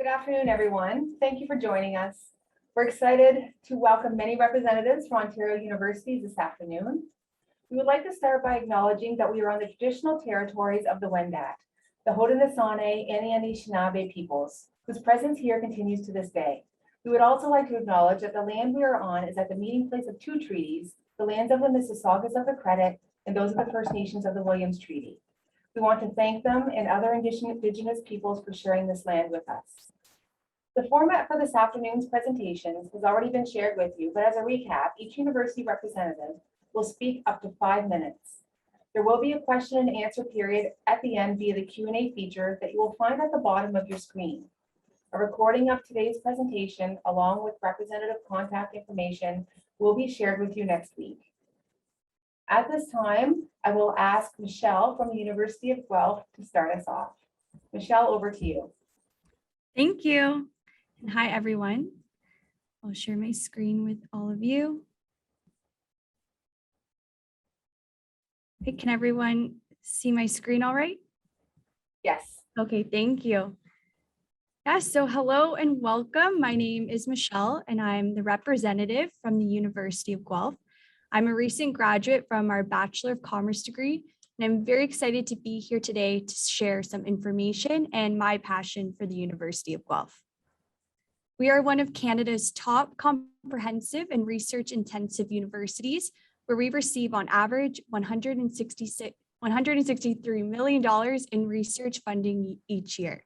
Good afternoon, everyone. Thank you for joining us. We're excited to welcome many representatives from Ontario universities this afternoon. We would like to start by acknowledging that we are on the traditional territories of the Wendat, the Haudenosaunee and the Anishinaabe peoples, whose presence here continues to this day. We would also like to acknowledge that the land we are on is at the meeting place of two treaties, the lands of the Mississaugas of the Credit and those of the First Nations of the Williams Treaty. We want to thank them and other Indigenous peoples for sharing this land with us. The format for this afternoon's presentations has already been shared with you, but as a recap, each university representative will speak up to 5 minutes. There will be a question and answer period at the end via the Q&A feature that you will find at the bottom of your screen. A recording of today's presentation, along with representative contact information, will be shared with you next week. At this time, I will ask Michelle from the University of Guelph to start us off. Michelle, over to you. Thank you. And hi, everyone. I'll share my screen with all of you. Okay, can everyone see my screen all right? Yes. Okay, thank you. Yes, so hello and welcome. My name is Michelle and I'm the representative from the University of Guelph. I'm a recent graduate from our Bachelor of Commerce degree, and I'm very excited to be here today to share some information and my passion for the University of Guelph. We are one of Canada's top comprehensive and research-intensive universities, where we receive on average $163 million in research funding each year.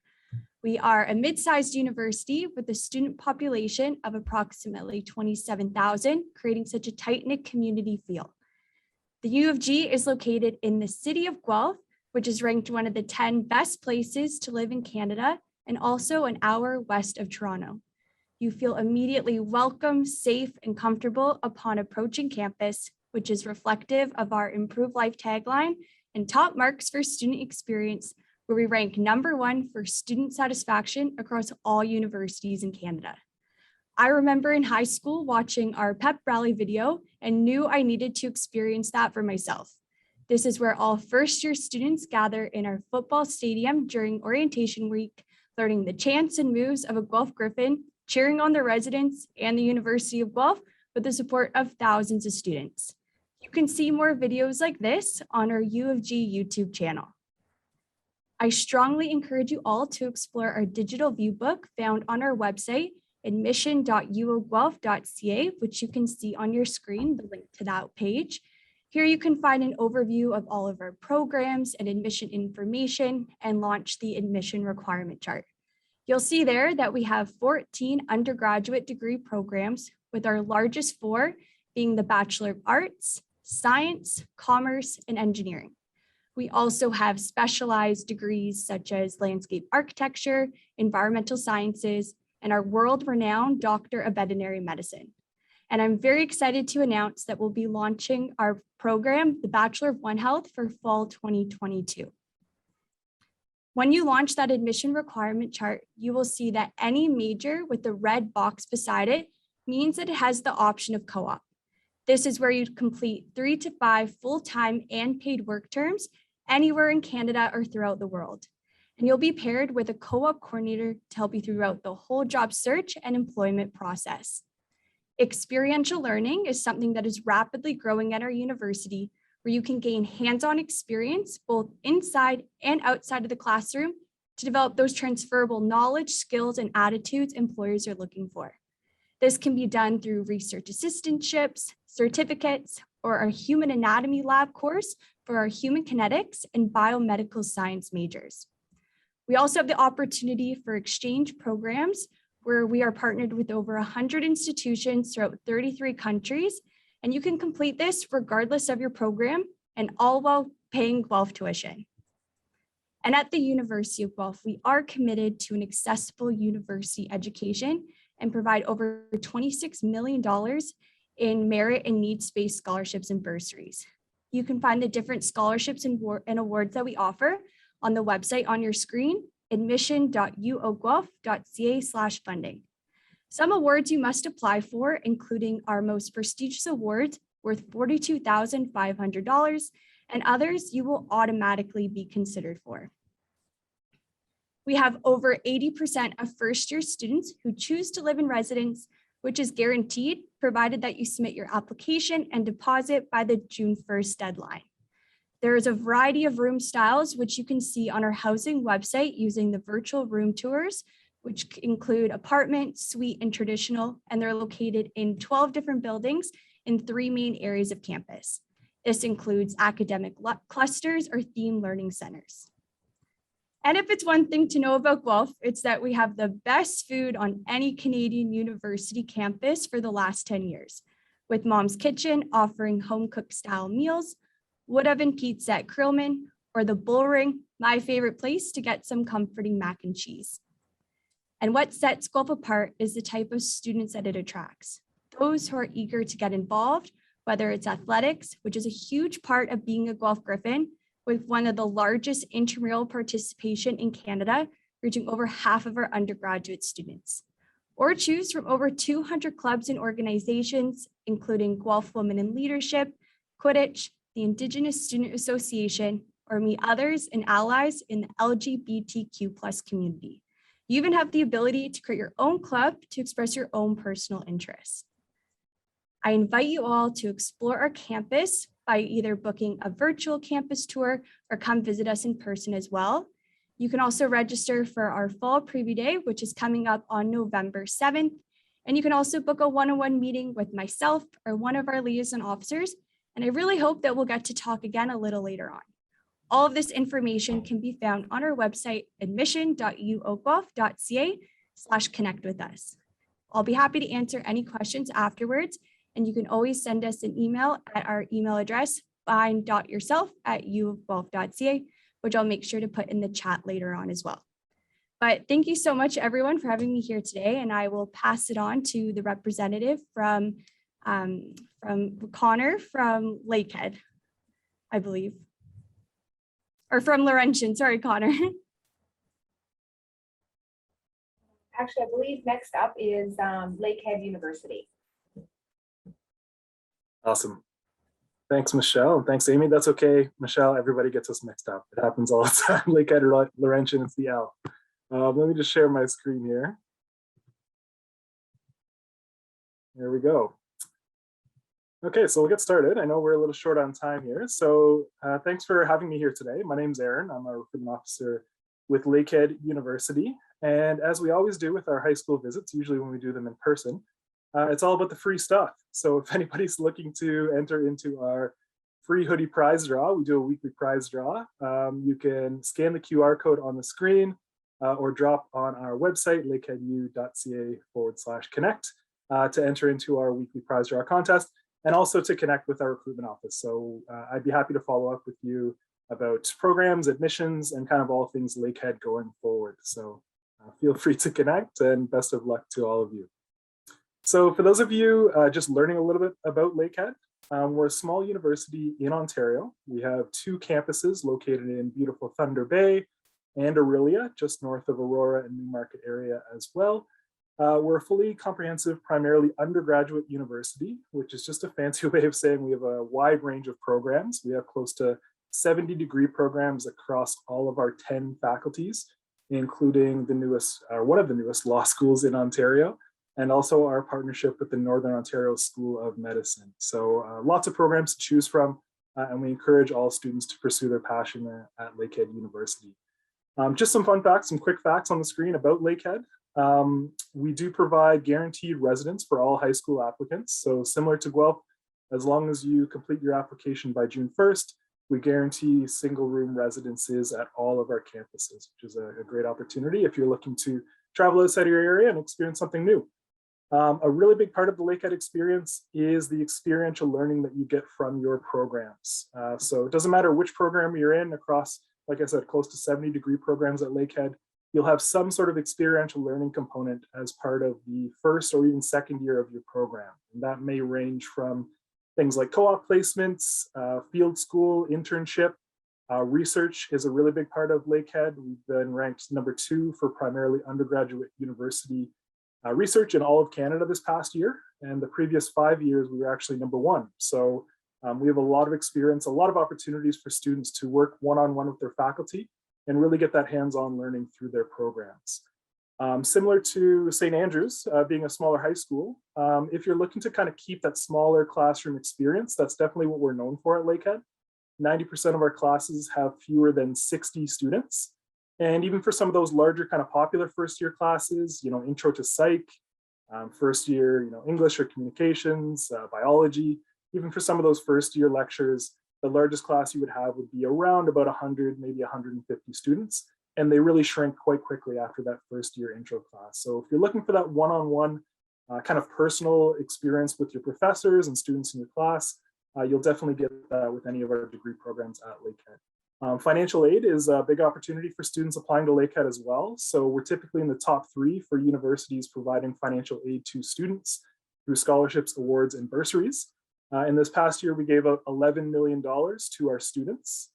We are a mid-sized university with a student population of approximately 27,000, creating such a tight-knit community feel. The U of G is located in the city of Guelph, which is ranked one of the 10 best places to live in Canada, and also an hour west of Toronto. You feel immediately welcome, safe, and comfortable upon approaching campus, which is reflective of our Improved Life tagline and top marks for student experience, where we rank #1 for student satisfaction across all universities in Canada. I remember in high school watching our pep rally video and knew I needed to experience that for myself. This is where all first-year students gather in our football stadium during orientation week, learning the chants and moves of a Guelph Griffin, cheering on the residents and the University of Guelph with the support of thousands of students. You can see more videos like this on our U of G YouTube channel. I strongly encourage you all to explore our digital view book found on our website, admission.uoguelph.ca, which you can see on your screen, the link to that page. Here you can find an overview of all of our programs and admission information and launch the admission requirement chart. You'll see there that we have 14 undergraduate degree programs, with our largest 4 being the Bachelor of Arts, Science, Commerce, and Engineering. We also have specialized degrees such as Landscape Architecture, Environmental Sciences, and our world-renowned Doctor of Veterinary Medicine. And I'm very excited to announce that we'll be launching our program, the Bachelor of One Health, for fall 2022. When you launch that admission requirement chart, you will see that any major with the red box beside it means that it has the option of co-op. This is where you'd complete 3 to 5 full-time and paid work terms anywhere in Canada or throughout the world. And you'll be paired with a co-op coordinator to help you throughout the whole job search and employment process. Experiential learning is something that is rapidly growing at our university, where you can gain hands-on experience both inside and outside of the classroom to develop those transferable knowledge, skills, and attitudes employers are looking for. This can be done through research assistantships, certificates, or our human anatomy lab course for our human kinetics and biomedical science majors. We also have the opportunity for exchange programs, where we are partnered with over 100 institutions throughout 33 countries, and you can complete this regardless of your program, and all while paying Guelph tuition. And at the University of Guelph, we are committed to an accessible university education and provide over $26 million in merit and needs-based scholarships and bursaries. You can find the different scholarships and awards that we offer on the website on your screen, admission.uoguelph.ca/funding. Some awards you must apply for, including our most prestigious awards worth $42,500, and others you will automatically be considered for. We have over 80% of first-year students who choose to live in residence, which is guaranteed, provided that you submit your application and deposit by the June 1st deadline. There is a variety of room styles, which you can see on our housing website using the virtual room tours, which include apartment, suite, and traditional, and they're located in 12 different buildings in 3 main areas of campus. This includes academic clusters or theme learning centers. And if it's one thing to know about Guelph, it's that we have the best food on any Canadian university campus for the last 10 years, with Mom's Kitchen offering home-cooked style meals, wood oven pizza at Krillman, or the Bullring, my favorite place to get some comforting mac and cheese. And what sets Guelph apart is the type of students that it attracts. Those who are eager to get involved, whether it's athletics, which is a huge part of being a Guelph Griffin, with one of the largest intramural participation in Canada, reaching over half of our undergraduate students. Or choose from over 200 clubs and organizations, including Guelph Women in Leadership, Quidditch, the Indigenous Student Association, or meet others and allies in the LGBTQ+ community. You even have the ability to create your own club to express your own personal interests. I invite you all to explore our campus by either booking a virtual campus tour or come visit us in person as well. You can also register for our fall preview day, which is coming up on November 7th. And you can also book a one-on-one meeting with myself or one of our liaison officers. And I really hope that we'll get to talk again a little later on. All of this information can be found on our website, admission.uoguelph.ca/connect with us. I'll be happy to answer any questions afterwards, and you can always send us an email at our email address, find.yourself@uofguelph.ca, which I'll make sure to put in the chat later on as well. But thank you so much, everyone, for having me here today, and I will pass it on to the representative from Connor from Lakehead, I believe. Or from Laurentian, sorry, Connor. Actually, I believe next up is Lakehead University. Awesome. Thanks, Michelle. Thanks, Amy. That's okay. Michelle, everybody gets us mixed up. It happens all the time. Lakehead or Laurentian, it's the L. Let me just share my screen here. There we go. Okay, so we'll get started. I know we're a little short on time here. So thanks for having me here today. My name's Aaron. I'm a recruitment officer with Lakehead University. And as we always do with our high school visits, usually when we do them in person, it's all about the free stuff. So if anybody's looking to enter into our free hoodie prize draw, we do a weekly prize draw. You can scan the QR code on the screen or drop on our website, lakeheadu.ca/connect to enter into our weekly prize draw contest, and also to connect with our recruitment office. So I'd be happy to follow up with you about programs, admissions, and kind of all things Lakehead going forward. So feel free to connect, and best of luck to all of you. So for those of you just learning a little bit about Lakehead, we're a small university in Ontario. We have 2 campuses located in beautiful Thunder Bay and Orillia, just north of Aurora and Newmarket area as well. We're a fully comprehensive, primarily undergraduate university, which is just a fancy way of saying we have a wide range of programs. We have close to 70 degree programs across all of our 10 faculties, including the newest, one of the newest law schools in Ontario, and also our partnership with the Northern Ontario School of Medicine. So lots of programs to choose from, and we encourage all students to pursue their passion at Lakehead University. Just some fun facts, some quick facts on the screen about Lakehead. We do provide guaranteed residence for all high school applicants. So similar to Guelph, as long as you complete your application by June 1st, we guarantee single room residences at all of our campuses, which is a great opportunity if you're looking to travel outside of your area and experience something new. A really big part of the Lakehead experience is the experiential learning that you get from your programs. So it doesn't matter which program you're in across, like I said, close to 70 degree programs at Lakehead, you'll have some sort of experiential learning component as part of the first or even second year of your program. And that may range from things like co-op placements, field school, internship. Research is a really big part of Lakehead. We've been ranked #2 for primarily undergraduate university research in all of Canada this past year. And the previous 5 years, we were actually #1. So we have a lot of experience, a lot of opportunities for students to work one-on-one with their faculty and really get that hands-on learning through their programs. Similar to St. Andrews, being a smaller high school, if you're looking to kind of keep that smaller classroom experience, that's definitely what we're known for at Lakehead. 90% of our classes have fewer than 60 students. And even for some of those larger kind of popular first year classes, you know, intro to psych, first year, you know, English or communications, biology, even for some of those first year lectures, the largest class you would have would be around about 100, maybe 150 students. And they really shrink quite quickly after that first year intro class. So if you're looking for that one-on-one kind of personal experience with your professors and students in your class, you'll definitely get that with any of our degree programs at Lakehead. Financial aid is a big opportunity for students applying to Lakehead as well. So we're typically in the top 3 for universities providing financial aid to students through scholarships, awards, and bursaries. In this past year, we gave out $11 million to our students.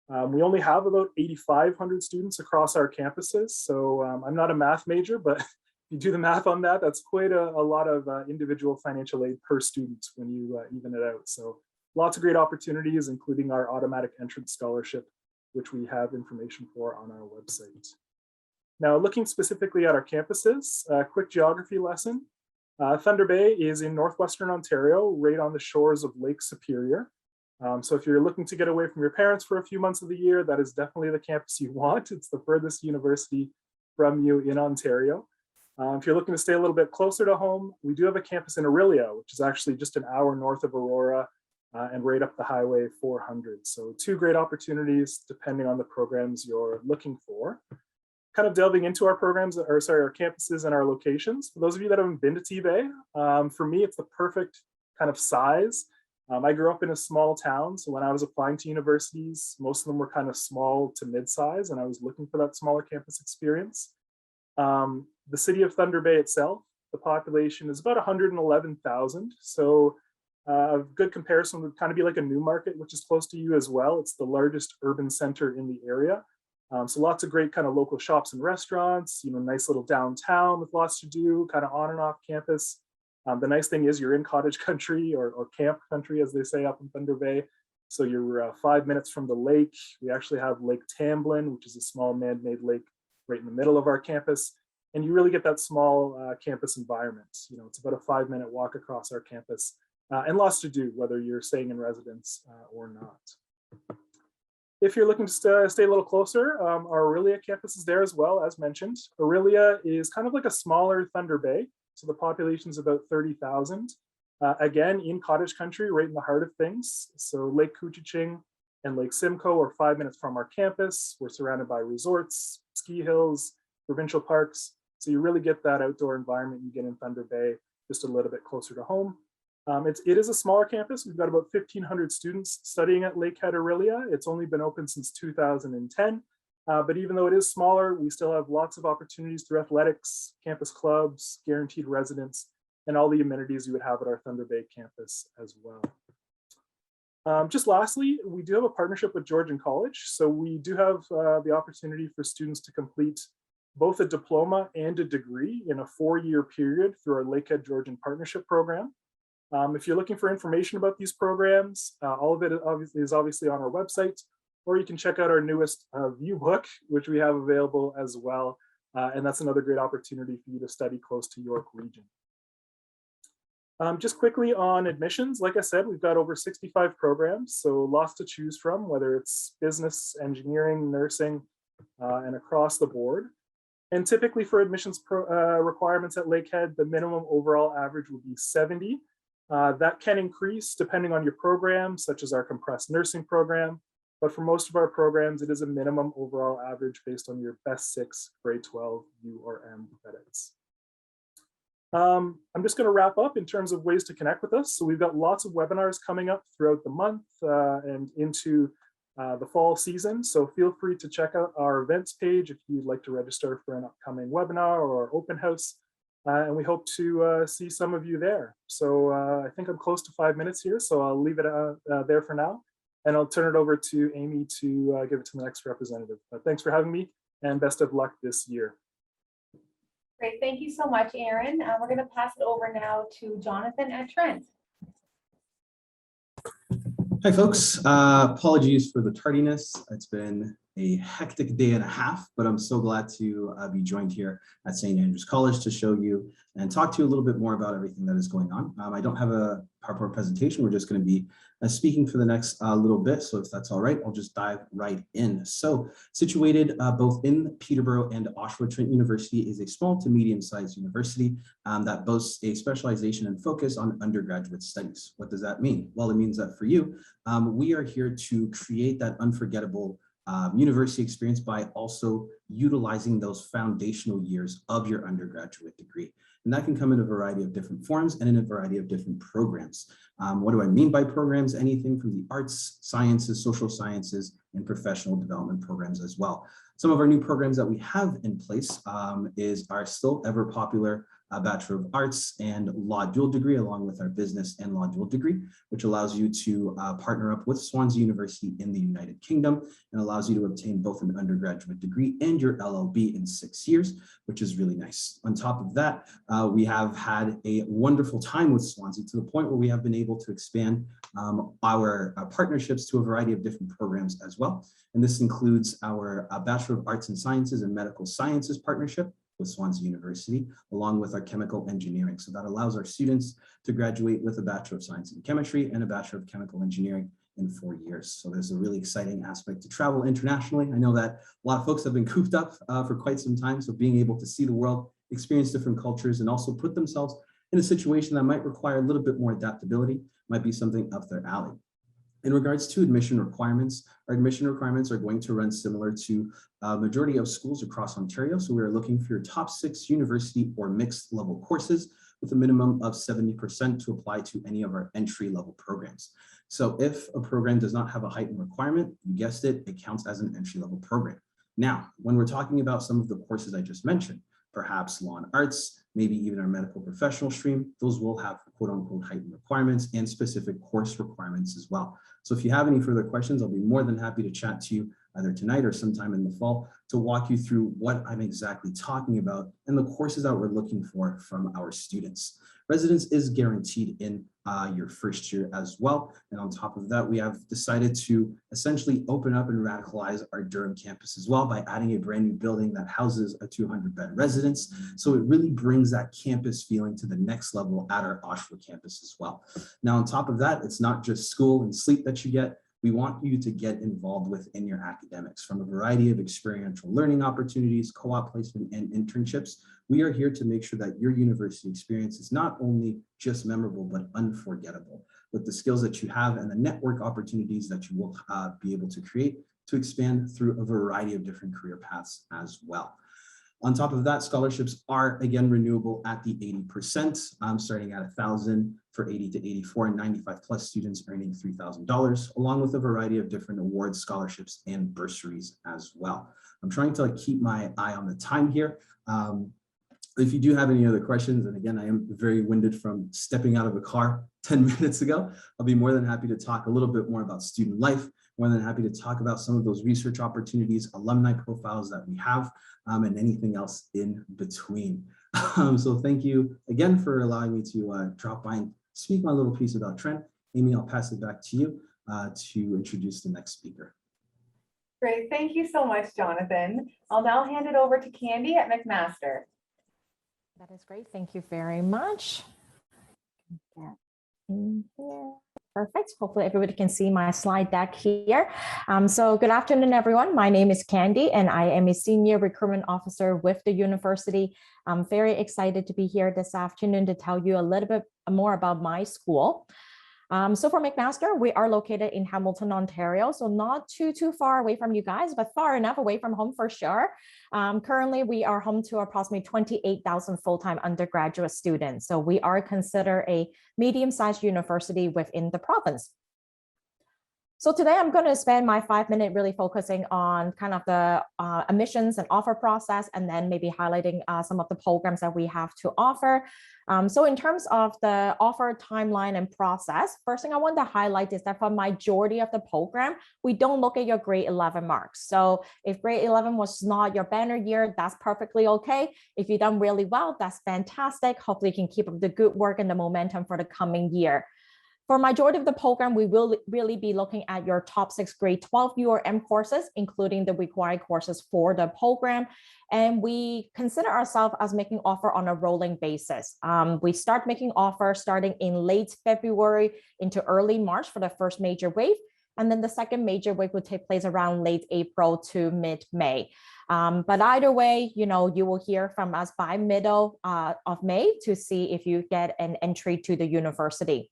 We only have about 8,500 students across our campuses. So I'm not a math major, but if you do the math on that, that's quite a lot of individual financial aid per student when you even it out. So lots of great opportunities, including our automatic entrance scholarship, which we have information for on our website. Now, looking specifically at our campuses, a quick geography lesson. Thunder Bay is in northwestern Ontario, right on the shores of Lake Superior. So if you're looking to get away from your parents for a few months of the year, that is definitely the campus you want. It's the furthest university from you in Ontario. If you're looking to stay a little bit closer to home, we do have a campus in Orillia, which is actually just an hour north of Aurora and right up the Highway 400. So 2 great opportunities depending on the programs you're looking for. Kind of delving into our programs, or sorry, our campuses and our locations. For those of you that haven't been to T-Bay, for me, it's the perfect kind of size. I grew up in a small town, so when I was applying to universities, most of them were kind of small to mid-size, and I was looking for that smaller campus experience. The city of Thunder Bay itself, the population is about 111,000. So a good comparison would kind of be like a Newmarket, which is close to you as well. It's the largest urban center in the area. So lots of great kind of local shops and restaurants, you know, nice little downtown with lots to do, kind of on and off campus. The nice thing is you're in cottage country or camp country, as they say up in Thunder Bay. So you're 5 minutes from the lake. We actually have Lake Tamblin, which is a small man-made lake right in the middle of our campus. And you really get that small campus environment. You know, it's about a 5-minute walk across our campus and lots to do, whether you're staying in residence or not. If you're looking to stay a little closer, our Orillia campus is there as well, as mentioned. Orillia is kind of like a smaller Thunder Bay. So the population is about 30,000. Again, in cottage country, right in the heart of things. So Lake Couchiching and Lake Simcoe are 5 minutes from our campus. We're surrounded by resorts, ski hills, provincial parks. So you really get that outdoor environment you get in Thunder Bay, just a little bit closer to home. It is a smaller campus. We've got about 1,500 students studying at Lakehead Orillia. It's only been open since 2010. But even though it is smaller, we still have lots of opportunities through athletics, campus clubs, guaranteed residence, and all the amenities you would have at our Thunder Bay campus as well. Just lastly, we do have a partnership with Georgian College. So we do have the opportunity for students to complete both a diploma and a degree in a 4-year period through our Lakehead Georgian Partnership Program. If you're looking for information about these programs, all of it is obviously on our website, or you can check out our newest view book, which we have available as well. And that's another great opportunity for you to study close to York region. Just quickly on admissions, like I said, we've got over 65 programs, so lots to choose from, whether it's business, engineering, nursing, and across the board. And typically for admissions requirements at Lakehead, the minimum overall average would be 70. That can increase depending on your program, such as our compressed nursing program. But for most of our programs, it is a minimum overall average based on your best 6 grade 12 U or M credits. I'm just going to wrap up in terms of ways to connect with us. So we've got lots of webinars coming up throughout the month and into the fall season. So feel free to check out our events page if you'd like to register for an upcoming webinar or open house. And we hope to see some of you there. So I think I'm close to 5 minutes here, so I'll leave it there for now. And I'll turn it over to Amy to give it to the next representative. But thanks for having me and best of luck this year. Great, thank you so much, Aaron. We're going to pass it over now to Jonathan at Trent. Hi, folks. Apologies for the tardiness. It's been a hectic day and a half, but I'm so glad to be joined here at St. Andrews College to show you and talk to you a little bit more about everything that is going on. I don't have a PowerPoint presentation. We're just going to be speaking for the next little bit. So if that's all right, I'll just dive right in. So situated both in Peterborough and Oshawa, Trent University is a small to medium-sized university that boasts a specialization and focus on undergraduate studies. What does that mean? Well, it means that for you, we are here to create that unforgettable university experience by also utilizing those foundational years of your undergraduate degree. And that can come in a variety of different forms and in a variety of different programs. What do I mean by programs? Anything from the arts, sciences, social sciences, and professional development programs as well. Some of our new programs that we have in place is our still ever popular Bachelor of Arts and Law dual degree, along with our business and law dual degree, which allows you to partner up with Swansea University in the United Kingdom and allows you to obtain both an undergraduate degree and your LLB in 6 years, which is really nice. On top of that, we have had a wonderful time with Swansea to the point where we have been able to expand our partnerships to a variety of different programs as well. And this includes our Bachelor of Arts and Sciences and Medical Sciences partnership with Swansea University, along with our chemical engineering. So that allows our students to graduate with a Bachelor of Science in Chemistry and a Bachelor of Chemical Engineering in 4 years. So there's a really exciting aspect to travel internationally. I know that a lot of folks have been cooped up for quite some time. So being able to see the world, experience different cultures, and also put themselves in a situation that might require a little bit more adaptability might be something up their alley. In regards to admission requirements, our admission requirements are going to run similar to a majority of schools across Ontario. So we are looking for your top 6 university or mixed level courses with a minimum of 70% to apply to any of our entry level programs. So if a program does not have a heightened requirement, you guessed it, it counts as an entry level program. Now, when we're talking about some of the courses I just mentioned, perhaps law and arts, maybe even our medical professional stream, those will have quote unquote heightened requirements and specific course requirements as well. So if you have any further questions, I'll be more than happy to chat to you either tonight or sometime in the fall to walk you through what I'm exactly talking about and the courses that we're looking for from our students. Residence is guaranteed in your first year as well. And on top of that, we have decided to essentially open up and radicalize our Durham campus as well by adding a brand new building that houses a 200-bed residence. So it really brings that campus feeling to the next level at our Oshawa campus as well. Now, on top of that, it's not just school and sleep that you get. We want you to get involved within your academics from a variety of experiential learning opportunities, co-op placement, and internships. We are here to make sure that your university experience is not only just memorable, but unforgettable with the skills that you have and the network opportunities that you will be able to create to expand through a variety of different career paths as well. On top of that, scholarships are again renewable at the 80%, starting at $1,000 for 80 to 84 and 95 plus students earning $3,000, along with a variety of different awards, scholarships, and bursaries as well. I'm trying to keep my eye on the time here. If you do have any other questions, and again, I am very winded from stepping out of a car 10 minutes ago, I'll be more than happy to talk a little bit more about student life, more than happy to talk about some of those research opportunities, alumni profiles that we have, and anything else in between. So thank you again for allowing me to drop by and speak my little piece about Trent. Amy, I'll pass it back to you to introduce the next speaker. Great, thank you so much, Jonathan. I'll now hand it over to Candy at McMaster. That is great. Thank you very much. Get in here. Perfect. Hopefully everybody can see my slide deck here. So good afternoon, everyone. My name is Candy, and I am a senior recruitment officer with the university. I'm very excited to be here this afternoon to tell you a little bit more about my school. So for McMaster, we are located in Hamilton, Ontario. So not too far away from you guys, but far enough away from home for sure. Currently, we are home to approximately 28,000 full-time undergraduate students. So we are considered a medium-sized university within the province. So today I'm going to spend my 5 minutes really focusing on kind of the admissions and offer process, and then maybe highlighting some of the programs that we have to offer. So in terms of the offer timeline and process, first thing I want to highlight is that for majority of the program, we don't look at your grade 11 marks. So if grade 11 was not your banner year, that's perfectly okay. If you've done really well, that's fantastic. Hopefully you can keep up the good work and the momentum for the coming year. For majority of the program, we will really be looking at your top 6 grade 12 URM courses, including the required courses for the program. And we consider ourselves as making offer on a rolling basis. We start making offers starting in late February into early March for the first major wave. And then the second major wave will take place around late April to mid-May. But either way, you will hear from us by middle of May to see if you get an entry to the university.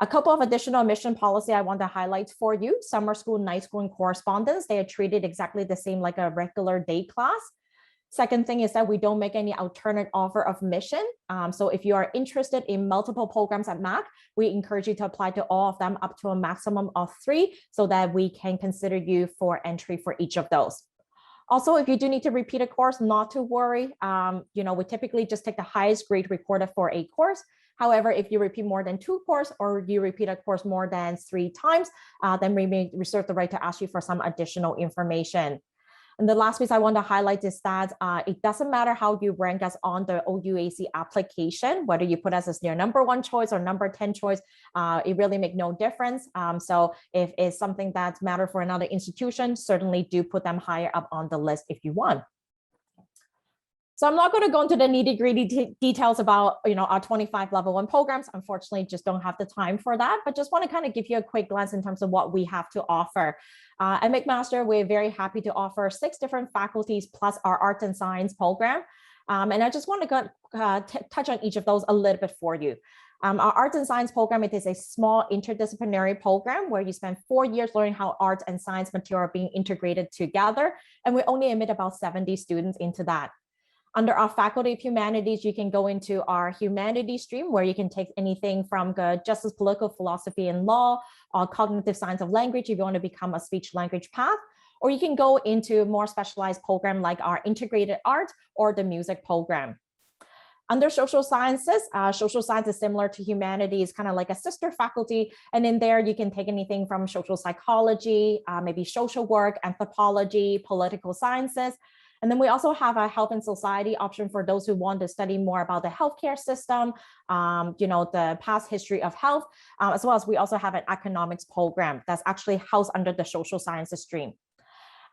A couple of additional admission policy I want to highlight for you. Summer school, night school, and correspondence, they are treated exactly the same like a regular day class. Second thing is that we don't make any alternate offer of admission. So if you are interested in multiple programs at MAC, we encourage you to apply to all of them up to a maximum of 3 so that we can consider you for entry for each of those. Also, if you do need to repeat a course, not to worry. We typically just take the highest grade recorded for a course. However, if you repeat more than 2 courses or you repeat a course more than 3 times, then we may reserve the right to ask you for some additional information. And the last piece I want to highlight is that it doesn't matter how you rank us on the OUAC application, whether you put us as your number 1 choice or number 10 choice, it really makes no difference. So if it's something that matters for another institution, certainly do put them higher up on the list if you want. So I'm not going to go into the nitty-gritty details about our 25 level 1 programs. Unfortunately, just don't have the time for that, but just want to kind of give you a quick glance in terms of what we have to offer. At McMaster, we're very happy to offer 6 different faculties plus our art and science program. And I just want to touch on each of those a little bit for you. Our art and science program, it is a small interdisciplinary program where you spend 4 years learning how art and science material are being integrated together. And we only admit about 70 students into that. Under our Faculty of Humanities, you can go into our humanities stream where you can take anything from the justice, political philosophy and law, or cognitive science of language if you want to become a speech language path, or you can go into a more specialized program like our integrated art or the music program. Under social sciences is similar to humanities, kind of like a sister faculty. And in there, you can take anything from social psychology, maybe social work, anthropology, political sciences. And then we also have a health and society option for those who want to study more about the healthcare system, the past history of health, as well as we also have an economics program that's actually housed under the social sciences stream.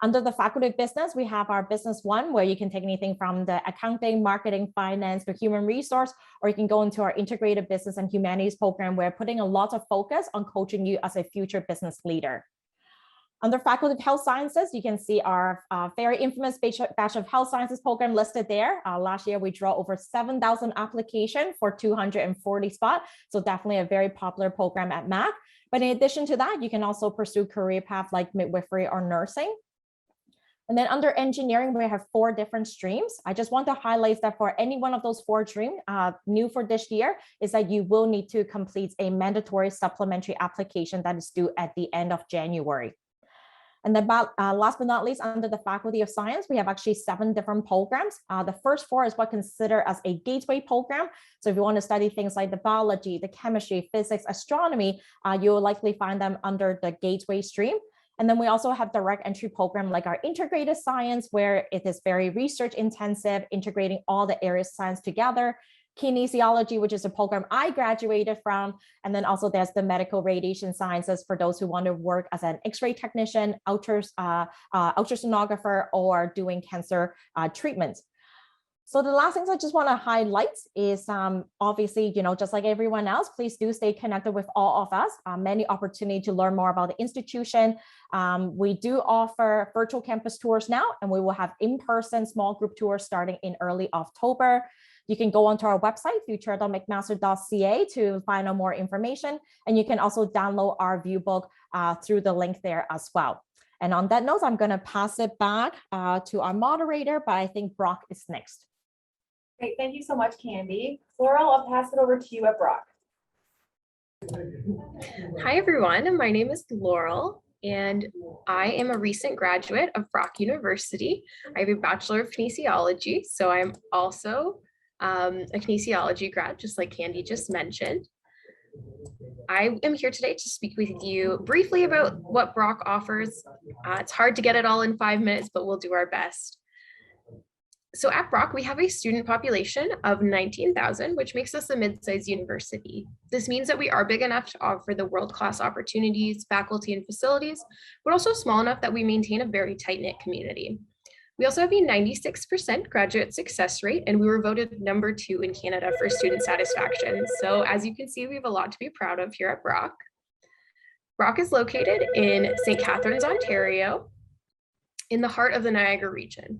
Under the Faculty of Business, we have our Business 1, where you can take anything from the accounting, marketing, finance, to human resource, or you can go into our integrated business and humanities program, where we're putting a lot of focus on coaching you as a future business leader. Under Faculty of Health Sciences, you can see our very infamous Bachelor of Health Sciences program listed there. Last year, we drew over 7,000 applications for 240 spots. So definitely a very popular program at MAC. But in addition to that, you can also pursue career paths like midwifery or nursing. And then under engineering, we have 4 different streams. I just want to highlight that for any one of those 4 streams, new for this year is that you will need to complete a mandatory supplementary application that is due at the end of January. And then last but not least, under the Faculty of Science, we have actually 7 different programs. The first 4 is what considered as a gateway program. So if you want to study things like the biology, the chemistry, physics, astronomy, you will likely find them under the gateway stream. And then we also have direct entry program like our integrated science, where it is very research intensive, integrating all the areas of science together. Kinesiology, which is a program I graduated from. And then also there's the medical radiation sciences for those who want to work as an X-ray technician, ultrasonographer, or doing cancer treatment. So the last things I just want to highlight is obviously, just like everyone else, please do stay connected with all of us. Many opportunity to learn more about the institution. We do offer virtual campus tours now, and we will have in-person small group tours starting in early October. You can go onto our website, future.mcmaster.ca, to find out more information. And you can also download our view book through the link there as well. And on that note, I'm going to pass it back to our moderator, but I think Brock is next. Great, thank you so much, Candy. Laurel, I'll pass it over to you at Brock. Hi, everyone. My name is Laurel, and I am a recent graduate of Brock University. I have a Bachelor of Kinesiology, so I'm also a kinesiology grad, just like Candy just mentioned. I am here today to speak with you briefly about what Brock offers. It's hard to get it all in 5 minutes, but we'll do our best. So at Brock, we have a student population of 19,000, which makes us a mid-sized university. This means that we are big enough to offer the world-class opportunities, faculty, and facilities, but also small enough that we maintain a very tight-knit community. We also have a 96% graduate success rate, and we were voted #2 in Canada for student satisfaction. So as you can see, we have a lot to be proud of here at Brock. Brock is located in St. Catharines, Ontario, in the heart of the Niagara region.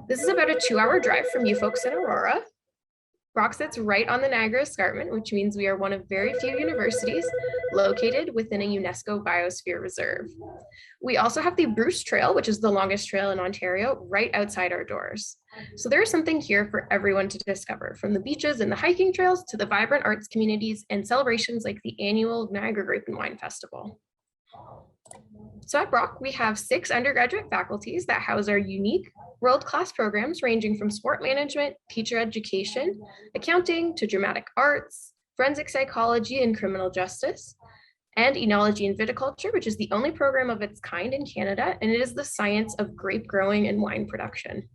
This is about a 2-hour drive from you folks in Aurora. Brock sits right on the Niagara Escarpment, which means we are one of very few universities located within a UNESCO Biosphere Reserve. We also have the Bruce Trail, which is the longest trail in Ontario, right outside our doors. So there is something here for everyone to discover, from the beaches and the hiking trails to the vibrant arts communities and celebrations like the annual Niagara Grape and Wine Festival. So at Brock, we have 6 undergraduate faculties that house our unique world-class programs ranging from sport management, teacher education, accounting to dramatic arts, forensic psychology and criminal justice, and enology and viticulture, which is the only program of its kind in Canada, and it is the science of grape growing and wine production.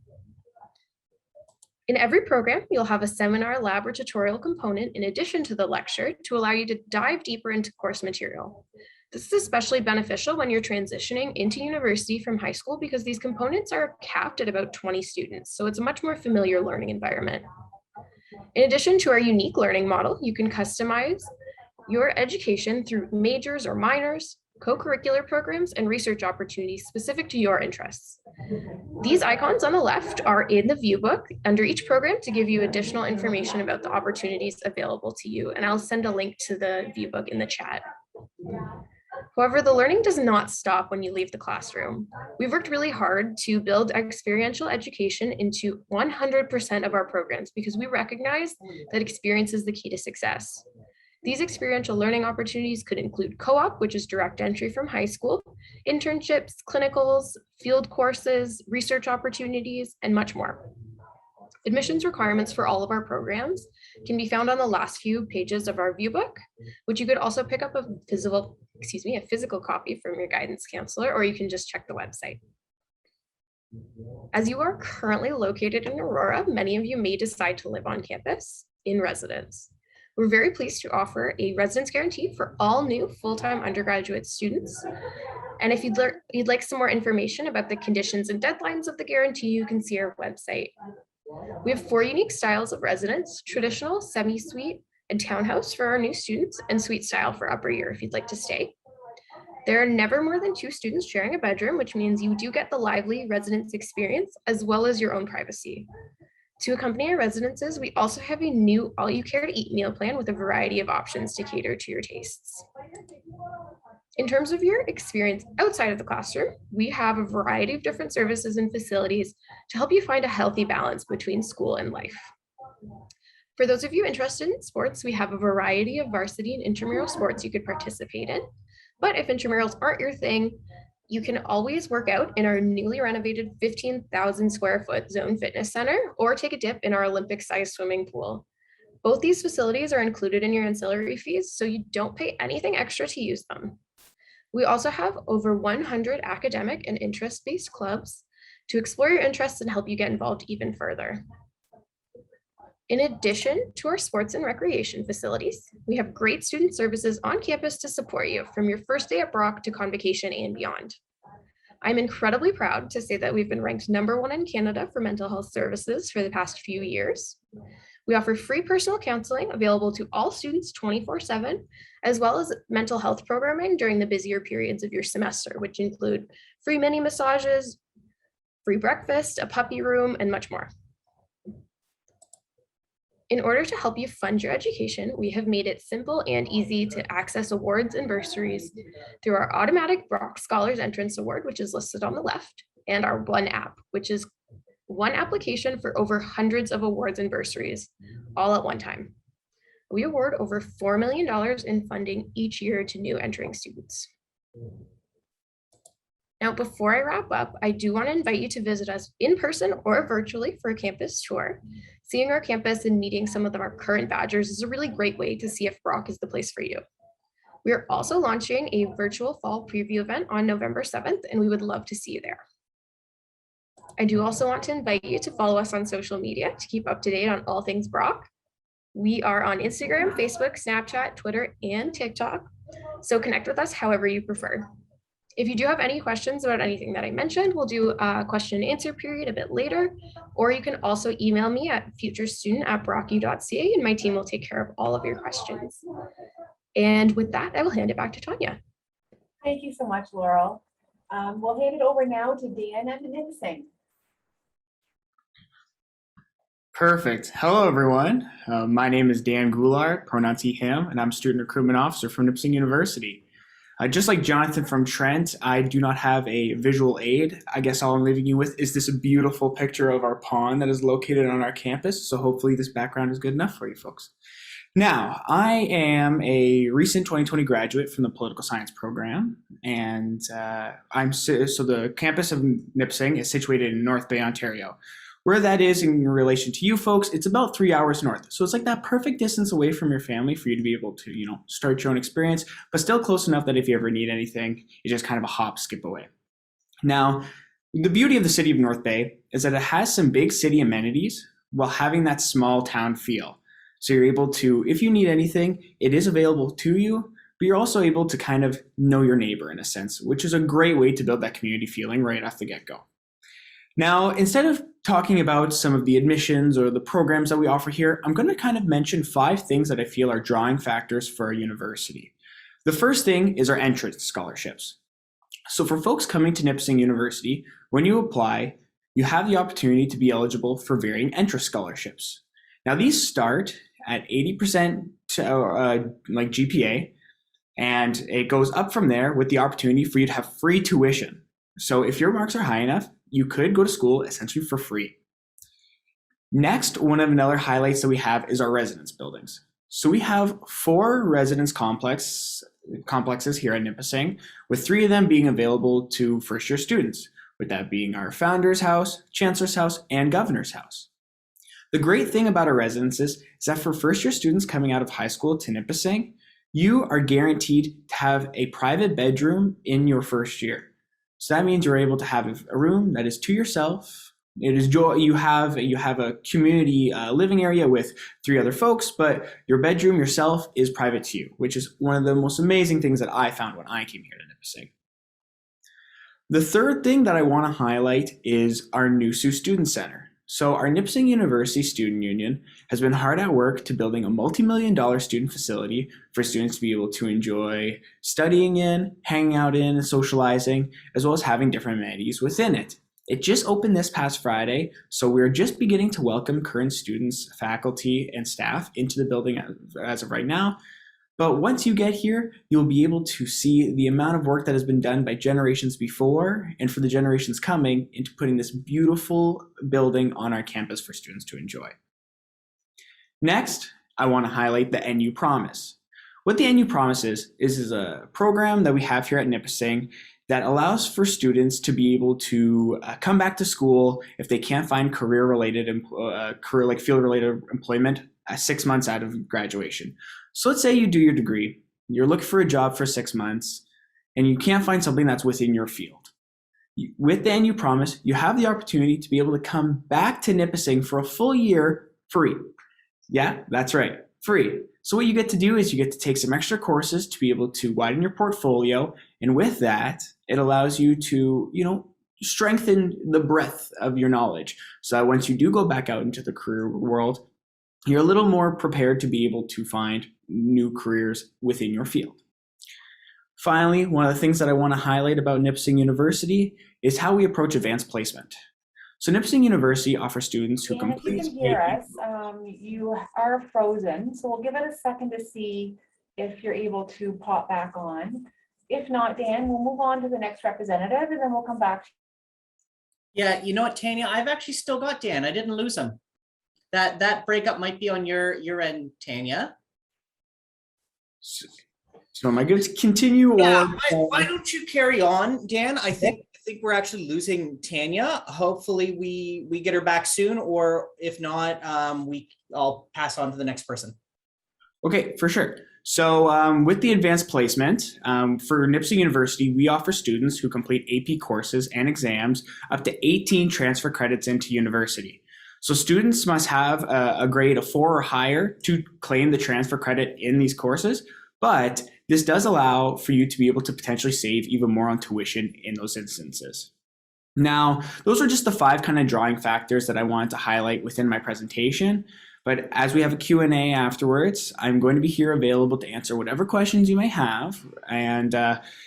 In every program, you'll have a seminar, lab, or tutorial component in addition to the lecture to allow you to dive deeper into course material. This is especially beneficial when you're transitioning into university from high school because these components are capped at about 20 students, so it's a much more familiar learning environment. In addition to our unique learning model, you can customize your education through majors or minors, co-curricular programs, and research opportunities specific to your interests. These icons on the left are in the view book under each program to give you additional information about the opportunities available to you, and I'll send a link to the view book in the chat. However, the learning does not stop when you leave the classroom. We've worked really hard to build experiential education into 100% of our programs because we recognize that experience is the key to success. These experiential learning opportunities could include co-op, which is direct entry from high school, internships, clinicals, field courses, research opportunities, and much more. Admissions requirements for all of our programs can be found on the last few pages of our view book, which you could also pick up a physical copy from your guidance counselor, or you can just check the website. As you are currently located in Aurora, many of you may decide to live on campus in residence. We're very pleased to offer a residence guarantee for all new full-time undergraduate students. And if you'd like some more information about the conditions and deadlines of the guarantee, you can see our website. We have 4 unique styles of residence: traditional, semi-suite, and townhouse for our new students, and suite style for upper year if you'd like to stay. There are never more than 2 students sharing a bedroom, which means you do get the lively residence experience as well as your own privacy. To accompany our residences, we also have a new all-you-care-to-eat meal plan with a variety of options to cater to your tastes. In terms of your experience outside of the classroom, we have a variety of different services and facilities to help you find a healthy balance between school and life. For those of you interested in sports, we have a variety of varsity and intramural sports you could participate in. But if intramurals aren't your thing, you can always work out in our newly renovated 15,000 square foot zone fitness center or take a dip in our Olympic-sized swimming pool. Both these facilities are included in your ancillary fees, so you don't pay anything extra to use them. We also have over 100 academic and interest-based clubs to explore your interests and help you get involved even further. In addition to our sports and recreation facilities, we have great student services on campus to support you from your first day at Brock to convocation and beyond. I'm incredibly proud to say that we've been ranked #1 in Canada for mental health services for the past few years. We offer free personal counseling available to all students 24/7, as well as mental health programming during the busier periods of your semester, which include free mini massages, free breakfast, a puppy room, and much more. In order to help you fund your education, we have made it simple and easy to access awards and bursaries through our automatic Brock Scholars Entrance Award, which is listed on the left, and our One App, which is one application for over hundreds of awards and bursaries, all at one time. We award over $4 million in funding each year to new entering students. Now, before I wrap up, I do want to invite you to visit us in person or virtually for a campus tour. Seeing our campus and meeting some of our current Badgers is a really great way to see if Brock is the place for you. We are also launching a virtual fall preview event on November 7th, and we would love to see you there. I do also want to invite you to follow us on social media to keep up to date on all things Brock. We are on Instagram, Facebook, Snapchat, Twitter, and TikTok. So connect with us however you prefer. If you do have any questions about anything that I mentioned, we'll do a question and answer period a bit later, or you can also email me at futurestudent@brocku.ca and my team will take care of all of your questions. And with that, I will hand it back to Tanya. Thank you so much, Laurel. We'll hand it over now to Dan and Nipissing. Perfect. Hello, everyone. My name is Dan Goulart, pronouns he, him, and I'm Student Recruitment Officer from Nipissing University. Just like Jonathan from Trent, I do not have a visual aid. I guess all I'm leaving you with is this beautiful picture of our pond that is located on our campus. So hopefully this background is good enough for you folks. Now, I am a recent 2020 graduate from the political science program, and so the campus of Nipissing is situated in North Bay, Ontario. Where that is in relation to you folks, it's about 3 hours north. So it's like that perfect distance away from your family for you to be able to, start your own experience, but still close enough that if you ever need anything, it's just kind of a hop, skip away. Now, the beauty of the city of North Bay is that it has some big city amenities while having that small town feel. So you're able to, if you need anything, it is available to you, but you're also able to kind of know your neighbor in a sense, which is a great way to build that community feeling right off the get-go. Now, instead of talking about some of the admissions or the programs that we offer here, I'm going to kind of mention 5 things that I feel are drawing factors for our university. The first thing is our entrance scholarships. So for folks coming to Nipissing University, when you apply, you have the opportunity to be eligible for varying entrance scholarships. Now, these start at 80% like GPA, and it goes up from there with the opportunity for you to have free tuition. So if your marks are high enough, you could go to school essentially for free. Next, one of another highlights that we have is our residence buildings. So we have 4 residence complexes here at Nipissing, with 3 of them being available to first-year students, with that being our Founder's House, Chancellor's House, and Governor's House. The great thing about our residences is that for first-year students coming out of high school to Nipissing, you are guaranteed to have a private bedroom in your first year. So that means you're able to have a room that is to yourself. It is you have a community living area with 3 other folks, but your bedroom yourself is private to you, which is one of the most amazing things that I found when I came here to Nipissing. The third thing that I want to highlight is our NUSU Student Center. So our Nipissing University Student Union has been hard at work to building a multi-million-dollar student facility for students to be able to enjoy studying in, hanging out in, and socializing, as well as having different amenities within it. It just opened this past Friday, so we're just beginning to welcome current students, faculty, and staff into the building as of right now. But once you get here, you'll be able to see the amount of work that has been done by generations before and for the generations coming into putting this beautiful building on our campus for students to enjoy. Next, I want to highlight the NU Promise. What the NU Promise is a program that we have here at Nipissing that allows for students to be able to come back to school if they can't find field-related employment 6 months out of graduation. So let's say you do your degree, you're looking for a job for 6 months, and you can't find something that's within your field. With the NU Promise, you have the opportunity to be able to come back to Nipissing for a full year free. Yeah, that's right, free. So what you get to do is you get to take some extra courses to be able to widen your portfolio, and with that, it allows you to, strengthen the breadth of your knowledge. So that once you do go back out into the career world, you're a little more prepared to be able to find new careers within your field. Finally, one of the things that I want to highlight about Nipissing University is how we approach advanced placement. So Nipissing University offers students who complete— If you can hear us, you are frozen, so we'll give it a second to see if you're able to pop back on. If not, Dan, we'll move on to the next representative and then we'll come back. Yeah, you know what, Tanya, I've actually still got Dan. I didn't lose him. That breakup might be on your end, Tanya. So am I going to continue? Yeah, why don't you carry on, Dan? I think we're actually losing Tanya. Hopefully we get her back soon, or if not, I'll pass on to the next person. Okay, for sure. So with the advanced placement, for Nipissing University, we offer students who complete AP courses and exams up to 18 transfer credits into university. So students must have a grade of 4 or higher to claim the transfer credit in these courses, but this does allow for you to be able to potentially save even more on tuition in those instances. Now, those are just the 5 kind of drawing factors that I wanted to highlight within my presentation. But as we have a Q&A afterwards, I'm going to be here available to answer whatever questions you may have. And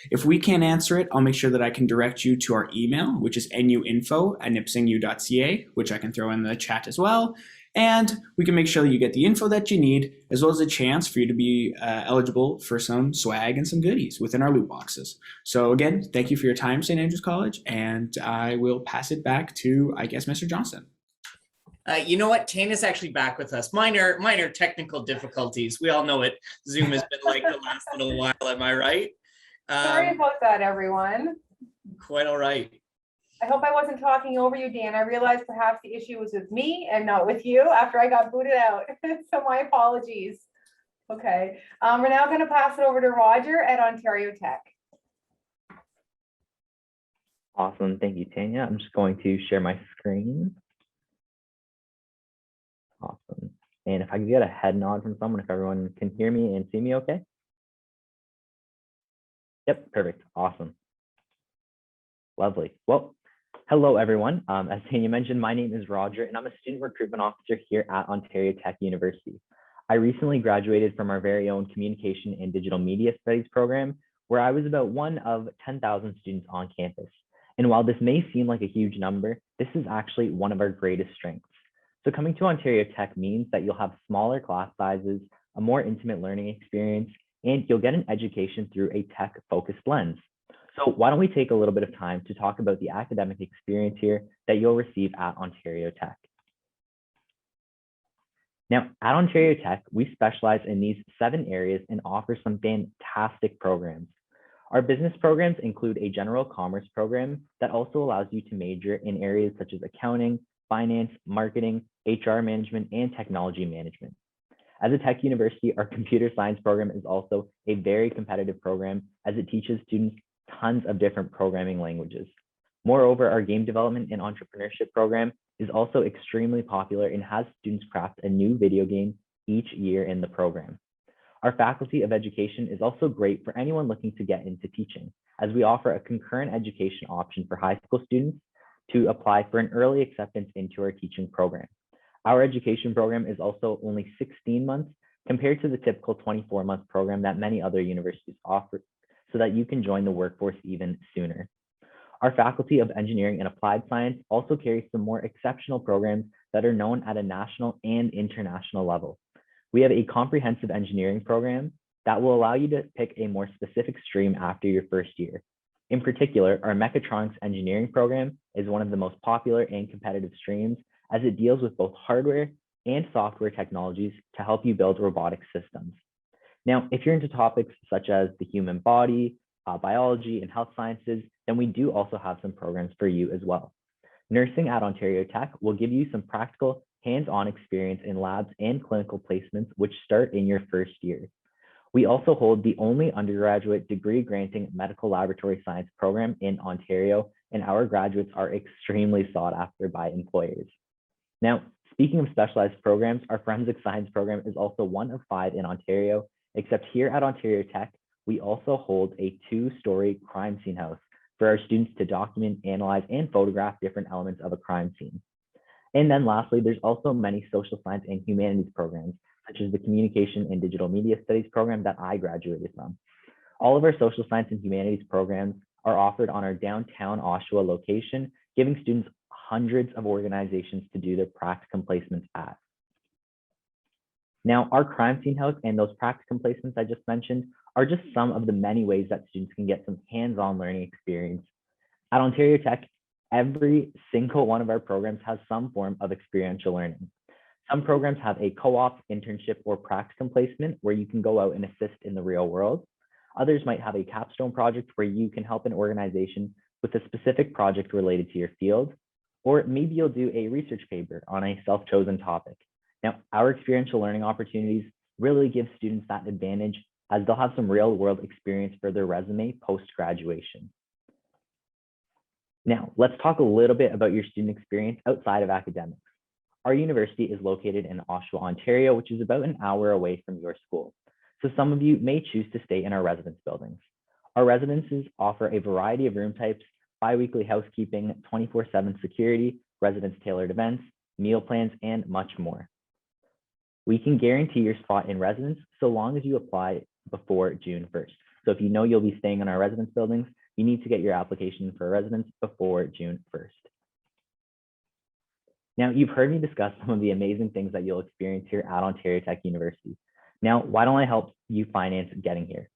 if we can't answer it, I'll make sure that I can direct you to our email, which is nuinfo@nipssingu.ca, which I can throw in the chat as well. And we can make sure that you get the info that you need, as well as a chance for you to be eligible for some swag and some goodies within our loot boxes. So again, thank you for your time, St. Andrews College, and I will pass it back to, I guess, Mr. Johnston. You know what? Tana's actually back with us. Minor technical difficulties. We all know it. Zoom has been like the last little while. Am I right? Sorry about that, everyone. Quite all right. I hope I wasn't talking over you, Dan. I realized perhaps the issue was with me and not with you after I got booted out. So my apologies. Okay, we're now going to pass it over to Roger at Ontario Tech. Awesome. Thank you, Tanya. I'm just going to share my screen. Awesome. And if I could get a head nod from someone, if everyone can hear me and see me okay? Yep, perfect. Awesome. Lovely. Well, hello, everyone. As Tanya mentioned, my name is Roger, and I'm a student recruitment officer here at Ontario Tech University. I recently graduated from our very own Communication and Digital Media Studies program, where I was about one of 10,000 students on campus. And while this may seem like a huge number, this is actually one of our greatest strengths. So coming to Ontario Tech means that you'll have smaller class sizes, a more intimate learning experience, and you'll get an education through a tech-focused lens. So why don't we take a little bit of time to talk about the academic experience here that you'll receive at Ontario Tech. Now, at Ontario Tech, we specialize in these 7 areas and offer some fantastic programs. Our business programs include a general commerce program that also allows you to major in areas such as accounting, finance, marketing, HR management, and technology management. As a tech university, our computer science program is also a very competitive program as it teaches students tons of different programming languages. Moreover, our game development and entrepreneurship program is also extremely popular and has students craft a new video game each year in the program. Our faculty of education is also great for anyone looking to get into teaching, as we offer a concurrent education option for high school students to apply for an early acceptance into our teaching program. Our education program is also only 16 months compared to the typical 24-month program that many other universities offer, so that you can join the workforce even sooner. Our Faculty of Engineering and Applied Science also carries some more exceptional programs that are known at a national and international level. We have a comprehensive engineering program that will allow you to pick a more specific stream after your first year. In particular, our mechatronics engineering program is one of the most popular and competitive streams, as it deals with both hardware and software technologies to help you build robotic systems. Now, if you're into topics such as the human body, biology, and health sciences, then we do also have some programs for you as well. Nursing at Ontario Tech will give you some practical hands-on experience in labs and clinical placements, which start in your first year. We also hold the only undergraduate degree-granting medical laboratory science program in Ontario, and our graduates are extremely sought after by employers. Now, speaking of specialized programs, our forensic science program is also one of 5 in Ontario, except here at Ontario Tech, we also hold a 2-story crime scene house for our students to document, analyze, and photograph different elements of a crime scene. And then lastly, there's also many social science and humanities programs, such as the Communication and Digital Media Studies program that I graduated from. All of our social science and humanities programs are offered on our downtown Oshawa location, giving students hundreds of organizations to do their practicum placements at. Now, our crime scene house and those practicum placements I just mentioned are just some of the many ways that students can get some hands-on learning experience. At Ontario Tech, every single one of our programs has some form of experiential learning. Some programs have a co-op, internship, or practicum placement where you can go out and assist in the real world. Others might have a capstone project where you can help an organization with a specific project related to your field, or maybe you'll do a research paper on a self-chosen topic. Now, our experiential learning opportunities really give students that advantage as they'll have some real world experience for their resume post-graduation. Now, let's talk a little bit about your student experience outside of academics. Our university is located in Oshawa, Ontario, which is about an hour away from your school. So some of you may choose to stay in our residence buildings. Our residences offer a variety of room types, bi-weekly housekeeping, 24/7 security, residence-tailored events, meal plans, and much more. We can guarantee your spot in residence so long as you apply before June 1st. So if you know you'll be staying in our residence buildings, you need to get your application for a residence before June 1st. Now, you've heard me discuss some of the amazing things that you'll experience here at Ontario Tech University. Now, why don't I help you finance getting here?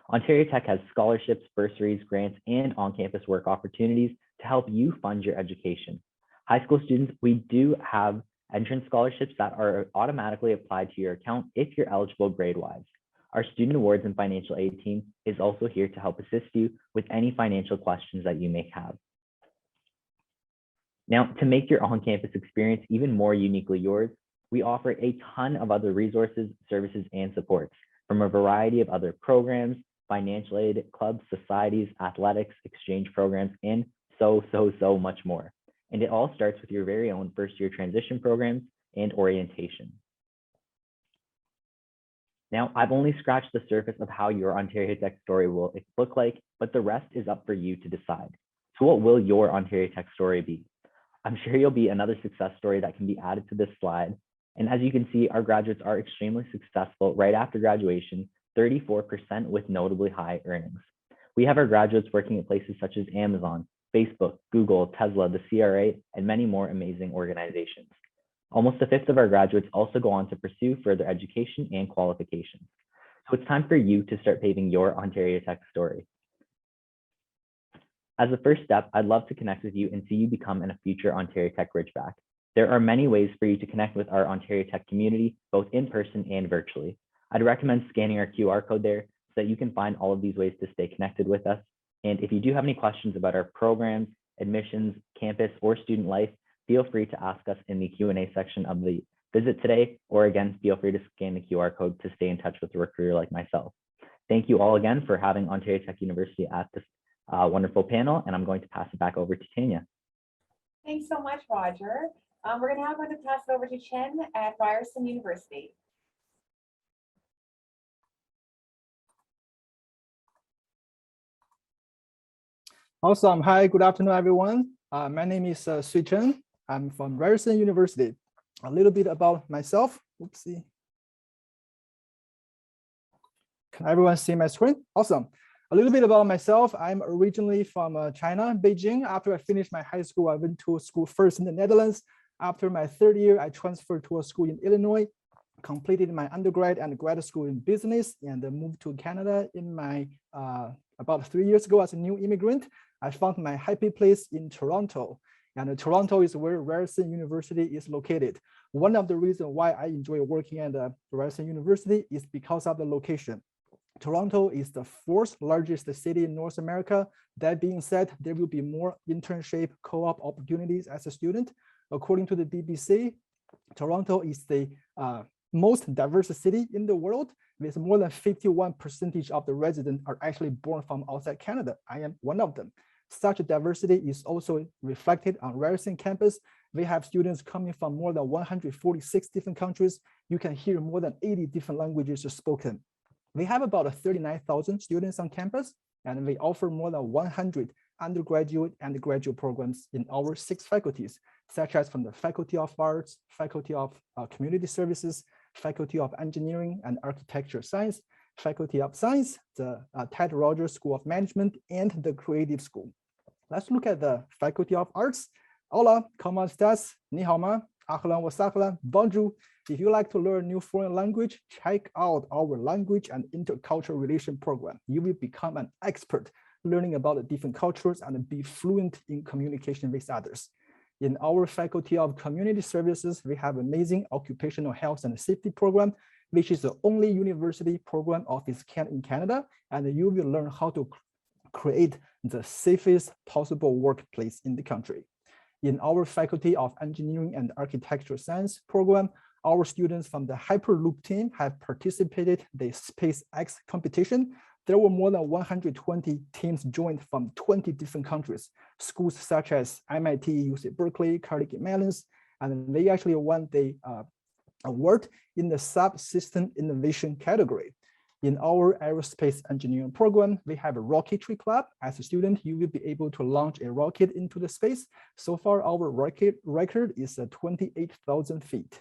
Ontario Tech has scholarships, bursaries, grants, and on-campus work opportunities to help you fund your education. High school students, we do have entrance scholarships that are automatically applied to your account if you're eligible grade-wise. Our Student Awards and Financial Aid team is also here to help assist you with any financial questions that you may have. Now, to make your on-campus experience even more uniquely yours, we offer a ton of other resources, services, and supports from a variety of other programs, financial aid, clubs, societies, athletics, exchange programs, and so much more. And it all starts with your very own first-year transition programs and orientation. Now, I've only scratched the surface of how your Ontario Tech story will look like, but the rest is up for you to decide. So what will your Ontario Tech story be? I'm sure you'll be another success story that can be added to this slide. And as you can see, our graduates are extremely successful right after graduation, 34% with notably high earnings. We have our graduates working at places such as Amazon, Facebook, Google, Tesla, the CRA, and many more amazing organizations. Almost a fifth of our graduates also go on to pursue further education and qualifications. So it's time for you to start paving your Ontario Tech story. As a first step, I'd love to connect with you and see you become a future Ontario Tech Ridgeback. There are many ways for you to connect with our Ontario Tech community, both in person and virtually. I'd recommend scanning our QR code there so that you can find all of these ways to stay connected with us. And if you do have any questions about our programs, admissions, campus, or student life, feel free to ask us in the Q&A section of the visit today, or again, feel free to scan the QR code to stay in touch with a recruiter like myself. Thank you all again for having Ontario Tech University at this wonderful panel, and I'm going to pass it back over to Tanya. Thanks so much, Roger. We're now going to pass it over to Chen at Ryerson University. Awesome. Hi, good afternoon, everyone. My name is Sui Chen. I'm from Ryerson University. A little bit about myself. Oopsie. Can everyone see my screen? Awesome. A little bit about myself. I'm originally from China, Beijing. After I finished my high school, I went to school first in the Netherlands. After my third year, I transferred to a school in Illinois, completed my undergrad and grad school in business, and moved to Canada in my about 3 years ago as a new immigrant. I found my happy place in Toronto, and Toronto is where Ryerson University is located. One of the reasons why I enjoy working at Ryerson University is because of the location. Toronto is the fourth largest city in North America. That being said, there will be more internship co-op opportunities as a student. According to the BBC, Toronto is the most diverse city in the world, with more than 51% of the residents are actually born from outside Canada. I am one of them. Such diversity is also reflected on Ryerson campus. We have students coming from more than 146 different countries. You can hear more than 80 different languages spoken. We have about 39,000 students on campus, and we offer more than 100 undergraduate and graduate programs in our 6 faculties, such as from the Faculty of Arts, Faculty of Community Services, Faculty of Engineering and Architecture Science, Faculty of Science, the Ted Rogers School of Management, and the Creative School. Let's look at the Faculty of Arts. Hola, ¿cómo estás? Ni hao ma? Ahlan wa sahlan, bonjour. If you like to learn a new foreign language, check out our language and intercultural relation program. You will become an expert learning about the different cultures and be fluent in communication with others. In our Faculty of Community Services, we have amazing occupational health and safety program, which is the only university program of its kind in Canada, and you will learn how to create the safest possible workplace in the country. In our Faculty of Engineering and Architectural Science program, Our students from the Hyperloop team have participated in the SpaceX competition. There were more than 120 teams joined from 20 different countries, schools such as MIT, UC Berkeley, Carnegie Mellon's, and they actually won the award in the subsystem innovation category. In our aerospace engineering program, we have a rocketry club. As a student, you will be able to launch a rocket into the space. So far, our rocket record is 28,000 feet.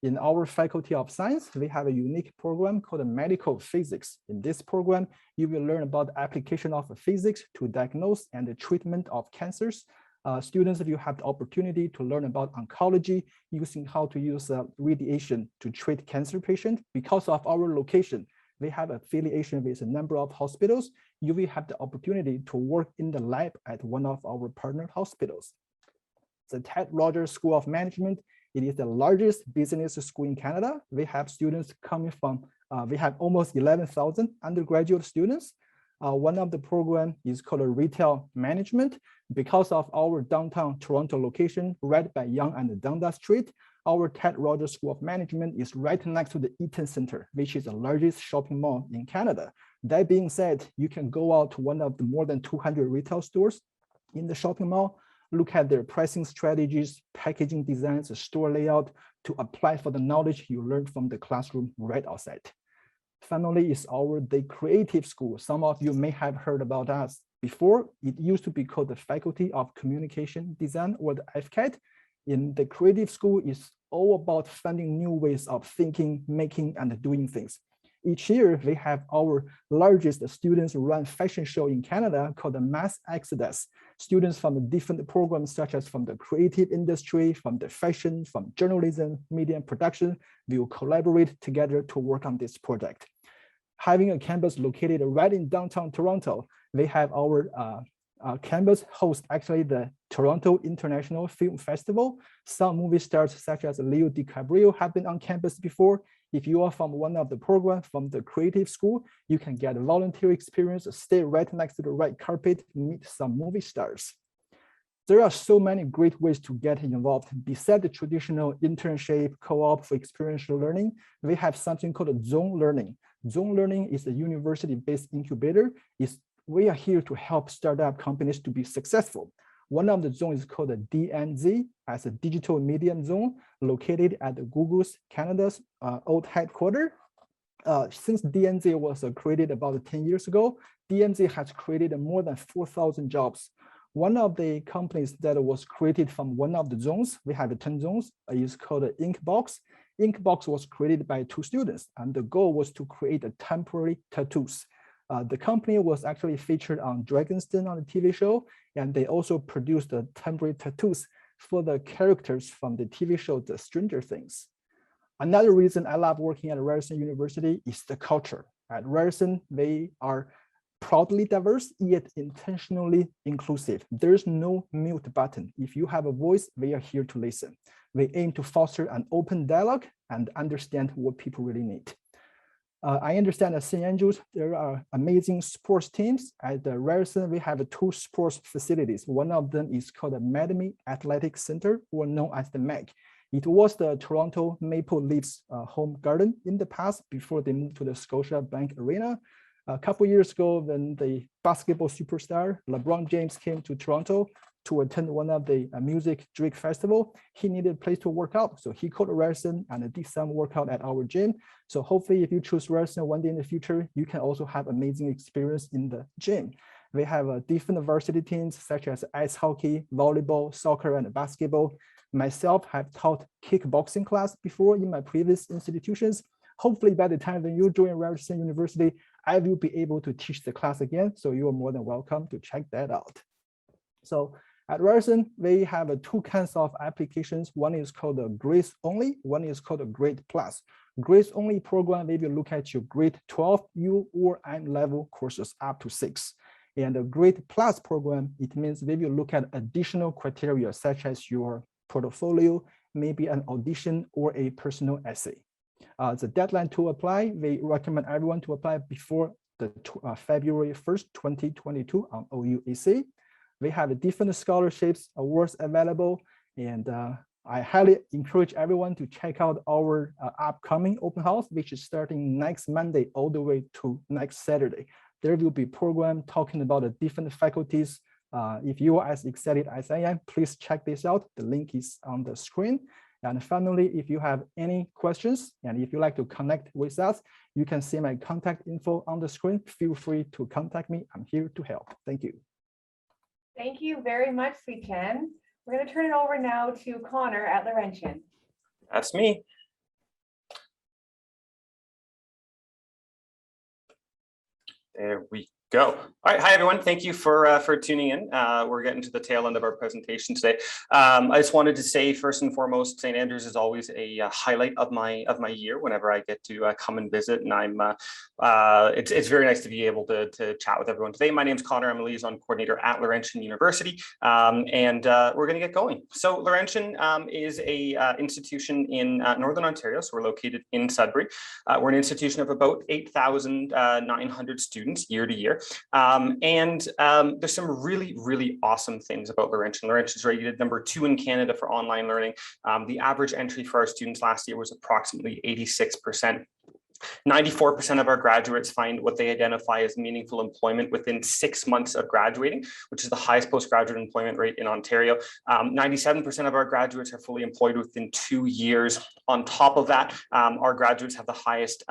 In our Faculty of Science, we have a unique program called Medical Physics. In this program, you will learn about the application of physics to diagnose and the treatment of cancers. Students, you have the opportunity to learn about oncology, using how to use radiation to treat cancer patients. Because of our location, we have affiliation with a number of hospitals. You will have the opportunity to work in the lab at one of our partner hospitals. The Ted Rogers School of Management, it is the largest business school in Canada. We have students coming from, we have almost 11,000 undergraduate students. One of the program is called Retail Management. Because of our downtown Toronto location, right by Yonge and Dundas Street, our Ted Rogers School of Management is right next to the Eaton Centre, which is the largest shopping mall in Canada. That being said, you can go out to one of the more than 200 retail stores in the shopping mall, look at their pricing strategies, packaging designs, store layout to apply for the knowledge you learned from the classroom right outside. Finally, is the Creative School. Some of you may have heard about us before. It used to be called the Faculty of Communication Design, or the FCAD. In the Creative School, is all about finding new ways of thinking, making, and doing things. Each year, we have our largest students-run fashion show in Canada called the Mass Exodus. Students from the different programs, such as from the creative industry, from the fashion, from journalism, media and production, will collaborate together to work on this project. Having a campus located right in downtown Toronto, we have our campus host actually the Toronto International Film Festival. Some movie stars such as Leo DiCaprio have been on campus before. If you are from one of the programs from the Creative School, you can get a volunteer experience, stay right next to the red carpet, meet some movie stars. There are so many great ways to get involved. Besides the traditional internship, co-op for experiential learning, we have something called Zone Learning. Zone Learning is a university-based incubator. We are here to help startup companies to be successful. One of the zones is called the DNZ, as a digital media zone, located at Google's Canada's old headquarters. Since DNZ was created about 10 years ago, DNZ has created more than 4,000 jobs. One of the companies that was created from one of the zones, we have 10 zones, is called Inkbox. Inkbox was created by 2 students, and the goal was to create temporary tattoos. The company was actually featured on Dragon's Den on the TV show, and they also produced the temporary tattoos for the characters from the TV show, The Stranger Things. Another reason I love working at Ryerson University is the culture. At Ryerson, they are proudly diverse, yet intentionally inclusive. There's no mute button. If you have a voice, we are here to listen. We aim to foster an open dialogue and understand what people really need. I understand at St. Andrews, there are amazing sports teams. At the Ryerson, we have 2 sports facilities. One of them is called the Mattamy Athletic Center, or known as the MAC. It was the Toronto Maple Leafs home garden in the past before they moved to the Scotiabank Arena. A couple years ago, when the basketball superstar LeBron James came to Toronto to attend one of the music drink festival, he needed a place to work out. So he called Ryerson and did some workout at our gym. So hopefully if you choose Ryerson one day in the future, you can also have amazing experience in the gym. We have different varsity teams such as ice hockey, volleyball, soccer, and basketball. Myself have taught kickboxing class before in my previous institutions. Hopefully by the time when you join Ryerson University, I will be able to teach the class again. So you are more than welcome to check that out. So at Ryerson, we have 2 kinds of applications. One is called a Grades Only, one is called a Grade Plus. Grades Only program, maybe look at your grade 12 U or M level courses up to 6. And the Grade Plus program, it means we will look at additional criteria such as your portfolio, maybe an audition or a personal essay. The deadline to apply, we recommend everyone to apply before the February 1st, 2022 on OUAC. We have different scholarships, awards available, and I highly encourage everyone to check out our upcoming open house, which is starting next Monday all the way to next Saturday. There will be program talking about the different faculties. If you are as excited as I am, please check this out. The link is on the screen. And finally, if you have any questions and if you like to connect with us, you can see my contact info on the screen. Feel free to contact me. I'm here to help. Thank you. Thank you very much, Sweet Chen. We're going to turn it over now to Connor at Laurentian. That's me. There we go. All right. Hi, everyone. Thank you for tuning in. We're getting to the tail end of our presentation today. I just wanted to say, first and foremost, St. Andrews is always a highlight of my year whenever I get to come and visit. And it's very nice to be able to chat with everyone today. My name is Connor. I'm a liaison coordinator at Laurentian University, and we're going to get going. So Laurentian is a institution in Northern Ontario. So we're located in Sudbury. We're an institution of about 8,900 students year to year. There's some really, really awesome things about Laurentian. Laurentian is rated #2 in Canada for online learning. The average entry for our students last year was approximately 86%. 94% of our graduates find what they identify as meaningful employment within 6 months of graduating, which is the highest postgraduate employment rate in Ontario. 97% of our graduates are fully employed within 2 years. On top of that, our graduates have the highest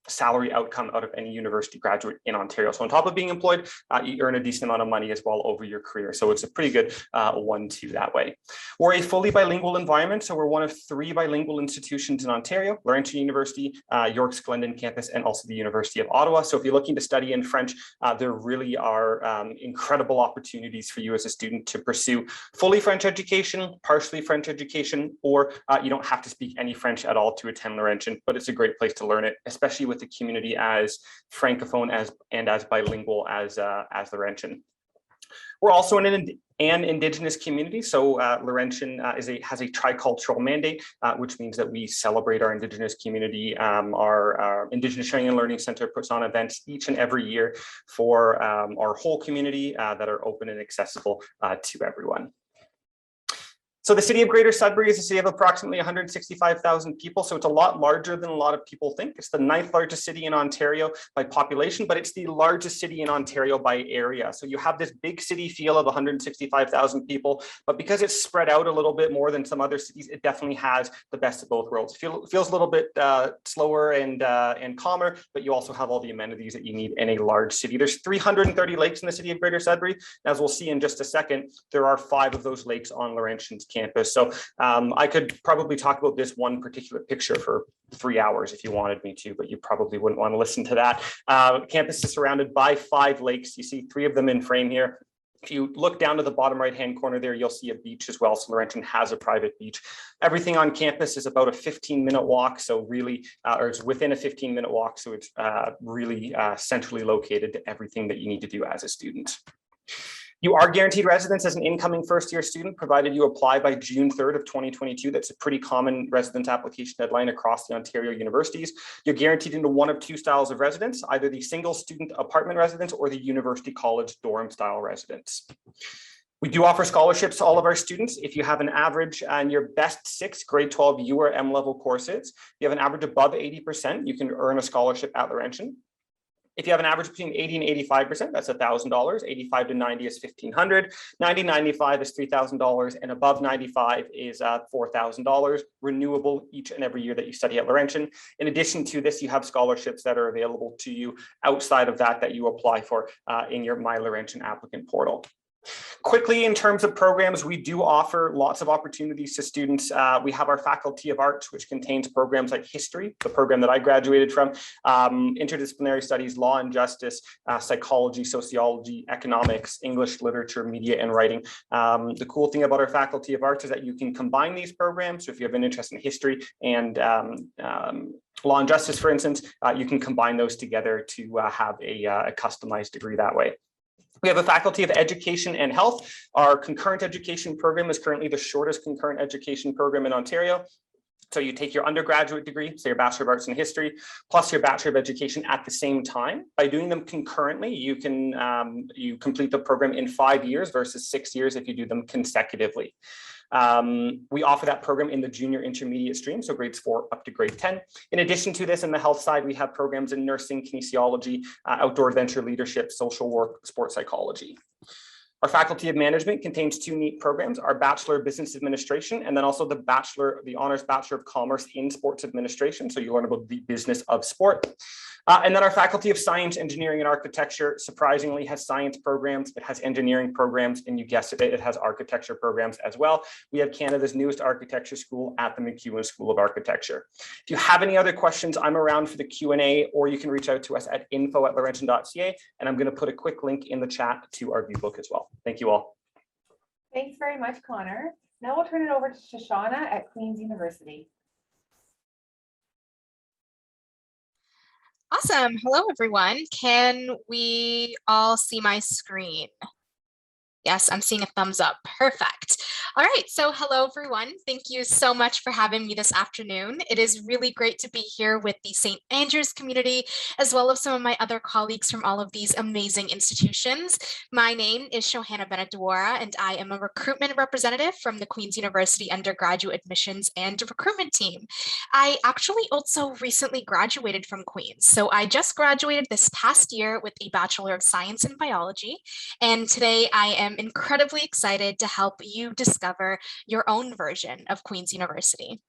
salary outcome out of any university graduate in Ontario. So on top of being employed, you earn a decent amount of money as well over your career. So it's a pretty good 1-2 that way. We're a fully bilingual environment. So we're one of 3 bilingual institutions in Ontario: Laurentian University, York's Glendon campus, and also the University of Ottawa. So if you're looking to study in French, there really are incredible opportunities for you as a student to pursue fully French education, partially French education, or you don't have to speak any French at all to attend Laurentian, but it's a great place to learn it, especially with the community as francophone and as bilingual as Laurentian. We're also an Indigenous community. So Laurentian has a tricultural mandate, which means that we celebrate our Indigenous community. Our Indigenous Sharing and Learning Center puts on events each and every year for our whole community that are open and accessible to everyone. So the city of Greater Sudbury is a city of approximately 165,000 people. So it's a lot larger than a lot of people think. It's the 9th largest city in Ontario by population, but it's the largest city in Ontario by area. So you have this big city feel of 165,000 people, but because it's spread out a little bit more than some other cities, it definitely has the best of both worlds. It feels a little bit slower and calmer, but you also have all the amenities that you need in a large city. There's 330 lakes in the city of Greater Sudbury. As we'll see in just a second, there are 5 of those lakes on Laurentian's campus. So I could probably talk about this one particular picture for 3 hours if you wanted me to, but you probably wouldn't want to listen to that. Campus is surrounded by 5 lakes. You see 3 of them in frame here. If you look down to the bottom right-hand corner there, you'll see a beach as well. So Laurentian has a private beach. Everything on campus is about a 15-minute walk. So really, or it's within a 15-minute walk. So it's really centrally located to everything that you need to do as a student. You are guaranteed residence as an incoming first-year student, provided you apply by June 3rd of 2022. That's a pretty common residence application deadline across the Ontario universities. You're guaranteed into one of 2 styles of residence, either the single student apartment residence or the university college dorm style residence. We do offer scholarships to all of our students. If you have an average in your best 6 grade 12 U or M level courses, you have an average above 80%, you can earn a scholarship at Laurentian. If you have an average between 80 and 85%, that's $1,000. 85 to 90 is $1,500. 90 to 95 is $3,000, and above 95 is $4,000, renewable each and every year that you study at Laurentian. In addition to this, you have scholarships that are available to you outside of that you apply for in your My Laurentian applicant portal. Quickly, in terms of programs, we do offer lots of opportunities to students. We have our Faculty of Arts, which contains programs like history, the program that I graduated from, interdisciplinary studies, law and justice, psychology, sociology, economics, English literature, media, and writing. The cool thing about our Faculty of Arts is that you can combine these programs. So if you have an interest in history and law and justice, for instance, you can combine those together to have a customized degree that way. We have a Faculty of Education and Health. Our concurrent education program is currently the shortest concurrent education program in Ontario. So you take your undergraduate degree, so your Bachelor of Arts in History, plus your Bachelor of Education at the same time. By doing them concurrently, you can you complete the program in 5 years versus 6 years if you do them consecutively. We offer that program in the junior intermediate stream, so grades 4 up to grade 10. In addition to this, in the health side, we have programs in nursing, kinesiology, outdoor adventure leadership, social work, sports psychology. Our Faculty of Management contains 2 neat programs, our Bachelor of Business Administration, and then also the Honors Bachelor of Commerce in Sports Administration. So you learn about the business of sport. And then our Faculty of Science, Engineering, and Architecture, surprisingly, has science programs, it has engineering programs, and you guessed it, it has architecture programs as well. We have Canada's newest architecture school at the MacEwan School of Architecture. If you have any other questions, I'm around for the Q&A, or you can reach out to us at info@laurentian.ca, and I'm going to put a quick link in the chat to our view book as well. Thank you all. Thanks very much, Connor. Now we'll turn it over to Shoshana at Queen's University. Awesome. Hello, everyone. Can we all see my screen? Yes, I'm seeing a thumbs up. Perfect. All right. So hello, everyone. Thank you so much for having me this afternoon. It is really great to be here with the St. Andrews community, as well as some of my other colleagues from all of these amazing institutions. My name is Shohana Benedwara, and I am a recruitment representative from the Queen's University undergraduate admissions and recruitment team. I actually also recently graduated from Queen's. So I just graduated this past year with a Bachelor of Science in Biology. And today I am incredibly excited to help you discover your own version of Queen's University.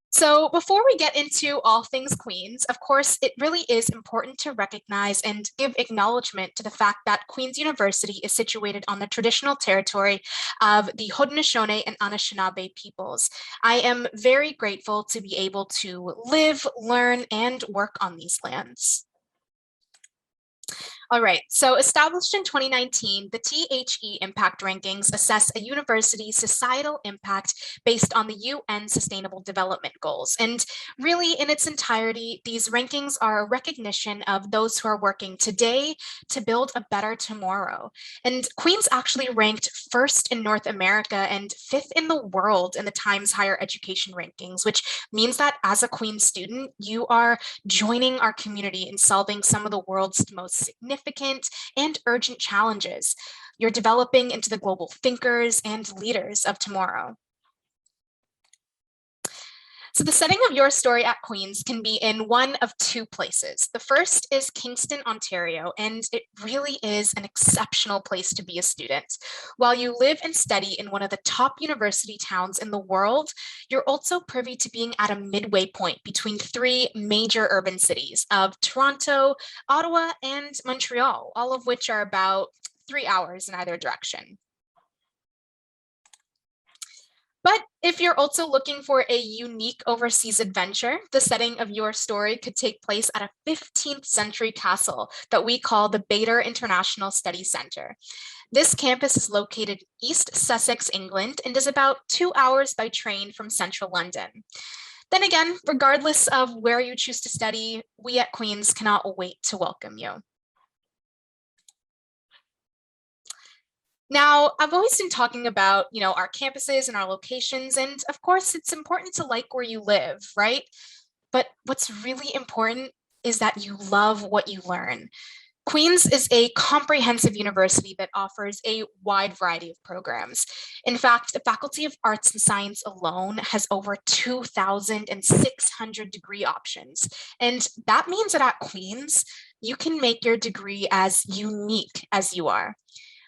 So before we get into all things Queen's, of course, it really is important to recognize and give acknowledgement to the fact that Queen's University is situated on the traditional territory of the Haudenosaunee and Anishinaabe peoples. I am very grateful to be able to live, learn, and work on these lands. All right, so established in 2019, the THE Impact Rankings assess a university's societal impact based on the UN Sustainable Development Goals. And really, in its entirety, these rankings are a recognition of those who are working today to build a better tomorrow. And Queen's actually ranked first in North America and 5th in the world in the Times Higher Education Rankings, which means that as a Queen's student, you are joining our community in solving some of the world's most significant and urgent challenges. You're developing into the global thinkers and leaders of tomorrow. So the setting of your story at Queen's can be in one of 2 places. The first is Kingston, Ontario, and it really is an exceptional place to be a student. While you live and study in one of the top university towns in the world, you're also privy to being at a midway point between 3 major urban cities of Toronto, Ottawa, and Montreal, all of which are about 3 hours in either direction. But if you're also looking for a unique overseas adventure, the setting of your story could take place at a 15th century castle that we call the Bader International Study Centre. This campus is located in East Sussex, England, and is about 2 hours by train from central London. Then again, regardless of where you choose to study, we at Queen's cannot wait to welcome you. Now, I've always been talking about, our campuses and our locations, and of course, it's important to like where you live, right? But what's really important is that you love what you learn. Queen's is a comprehensive university that offers a wide variety of programs. In fact, the Faculty of Arts and Science alone has over 2,600 degree options. And that means that at Queen's, you can make your degree as unique as you are.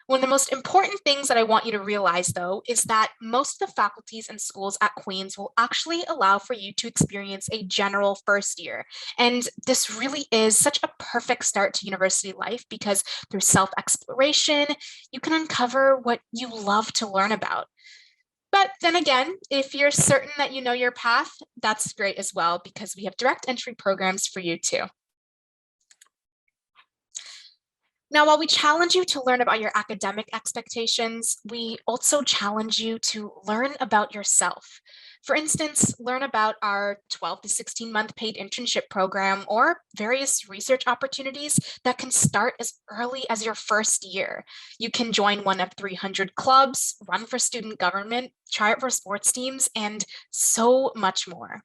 One of the most important things that I want you to realize, though, is that most of the faculties and schools at Queen's will actually allow for you to experience a general first year. And this really is such a perfect start to university life because through self-exploration, you can uncover what you love to learn about. But then again, if you're certain that you know your path, that's great as well because we have direct entry programs for you too. Now, while we challenge you to learn about your academic expectations, we also challenge you to learn about yourself. For instance, learn about our 12 to 16-month paid internship program or various research opportunities that can start as early as your first year. You can join one of 300 clubs, run for student government, try out for sports teams, and so much more.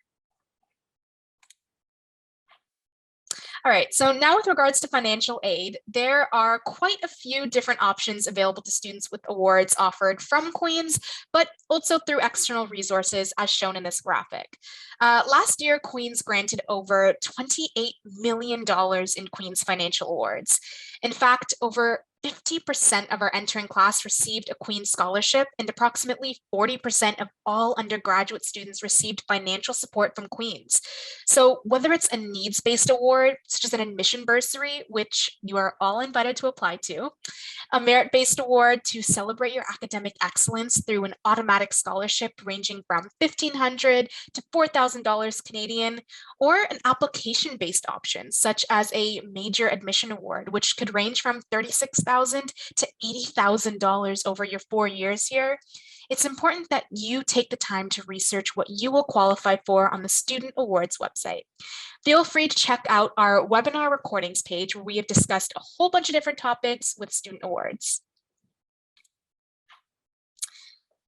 All right, so now with regards to financial aid, there are quite a few different options available to students with awards offered from Queen's, but also through external resources as shown in this graphic. Last year, Queen's granted over $28 million in Queen's financial awards. In fact, over 50% of our entering class received a Queen's scholarship, and approximately 40% of all undergraduate students received financial support from Queen's. So whether it's a needs-based award, such as an admission bursary, which you are all invited to apply to, a merit-based award to celebrate your academic excellence through an automatic scholarship ranging from $1,500 to $4,000 Canadian, or an application-based option, such as a major admission award, which could range from $36,000 to $80,000 over your 4 years here. It's important that you take the time to research what you will qualify for on the Student Awards website. Feel free to check out our webinar recordings page where we have discussed a whole bunch of different topics with student awards.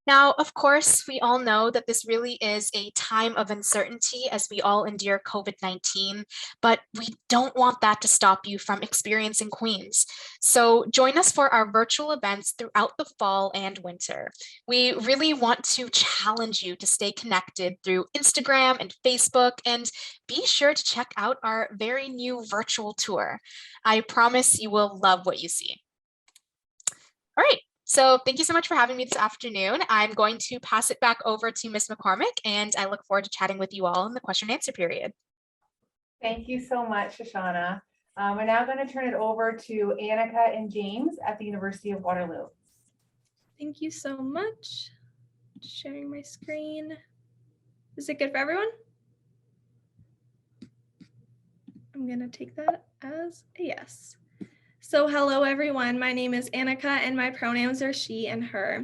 Now, of course, we all know that this really is a time of uncertainty as we all endure COVID-19, but we don't want that to stop you from experiencing Queen's. So join us for our virtual events throughout the fall and winter. We really want to challenge you to stay connected through Instagram and Facebook, and be sure to check out our very new virtual tour. I promise you will love what you see. All right. So thank you so much for having me this afternoon. I'm going to pass it back over to Ms. McCormick, and I look forward to chatting with you all in the question and answer period. Thank you so much, Shoshana. We're now going to turn it over to Annika and James at the University of Waterloo. Thank you so much. Sharing my screen. Is it good for everyone? I'm going to take that as a yes. So hello everyone, my name is Annika and my pronouns are she and her.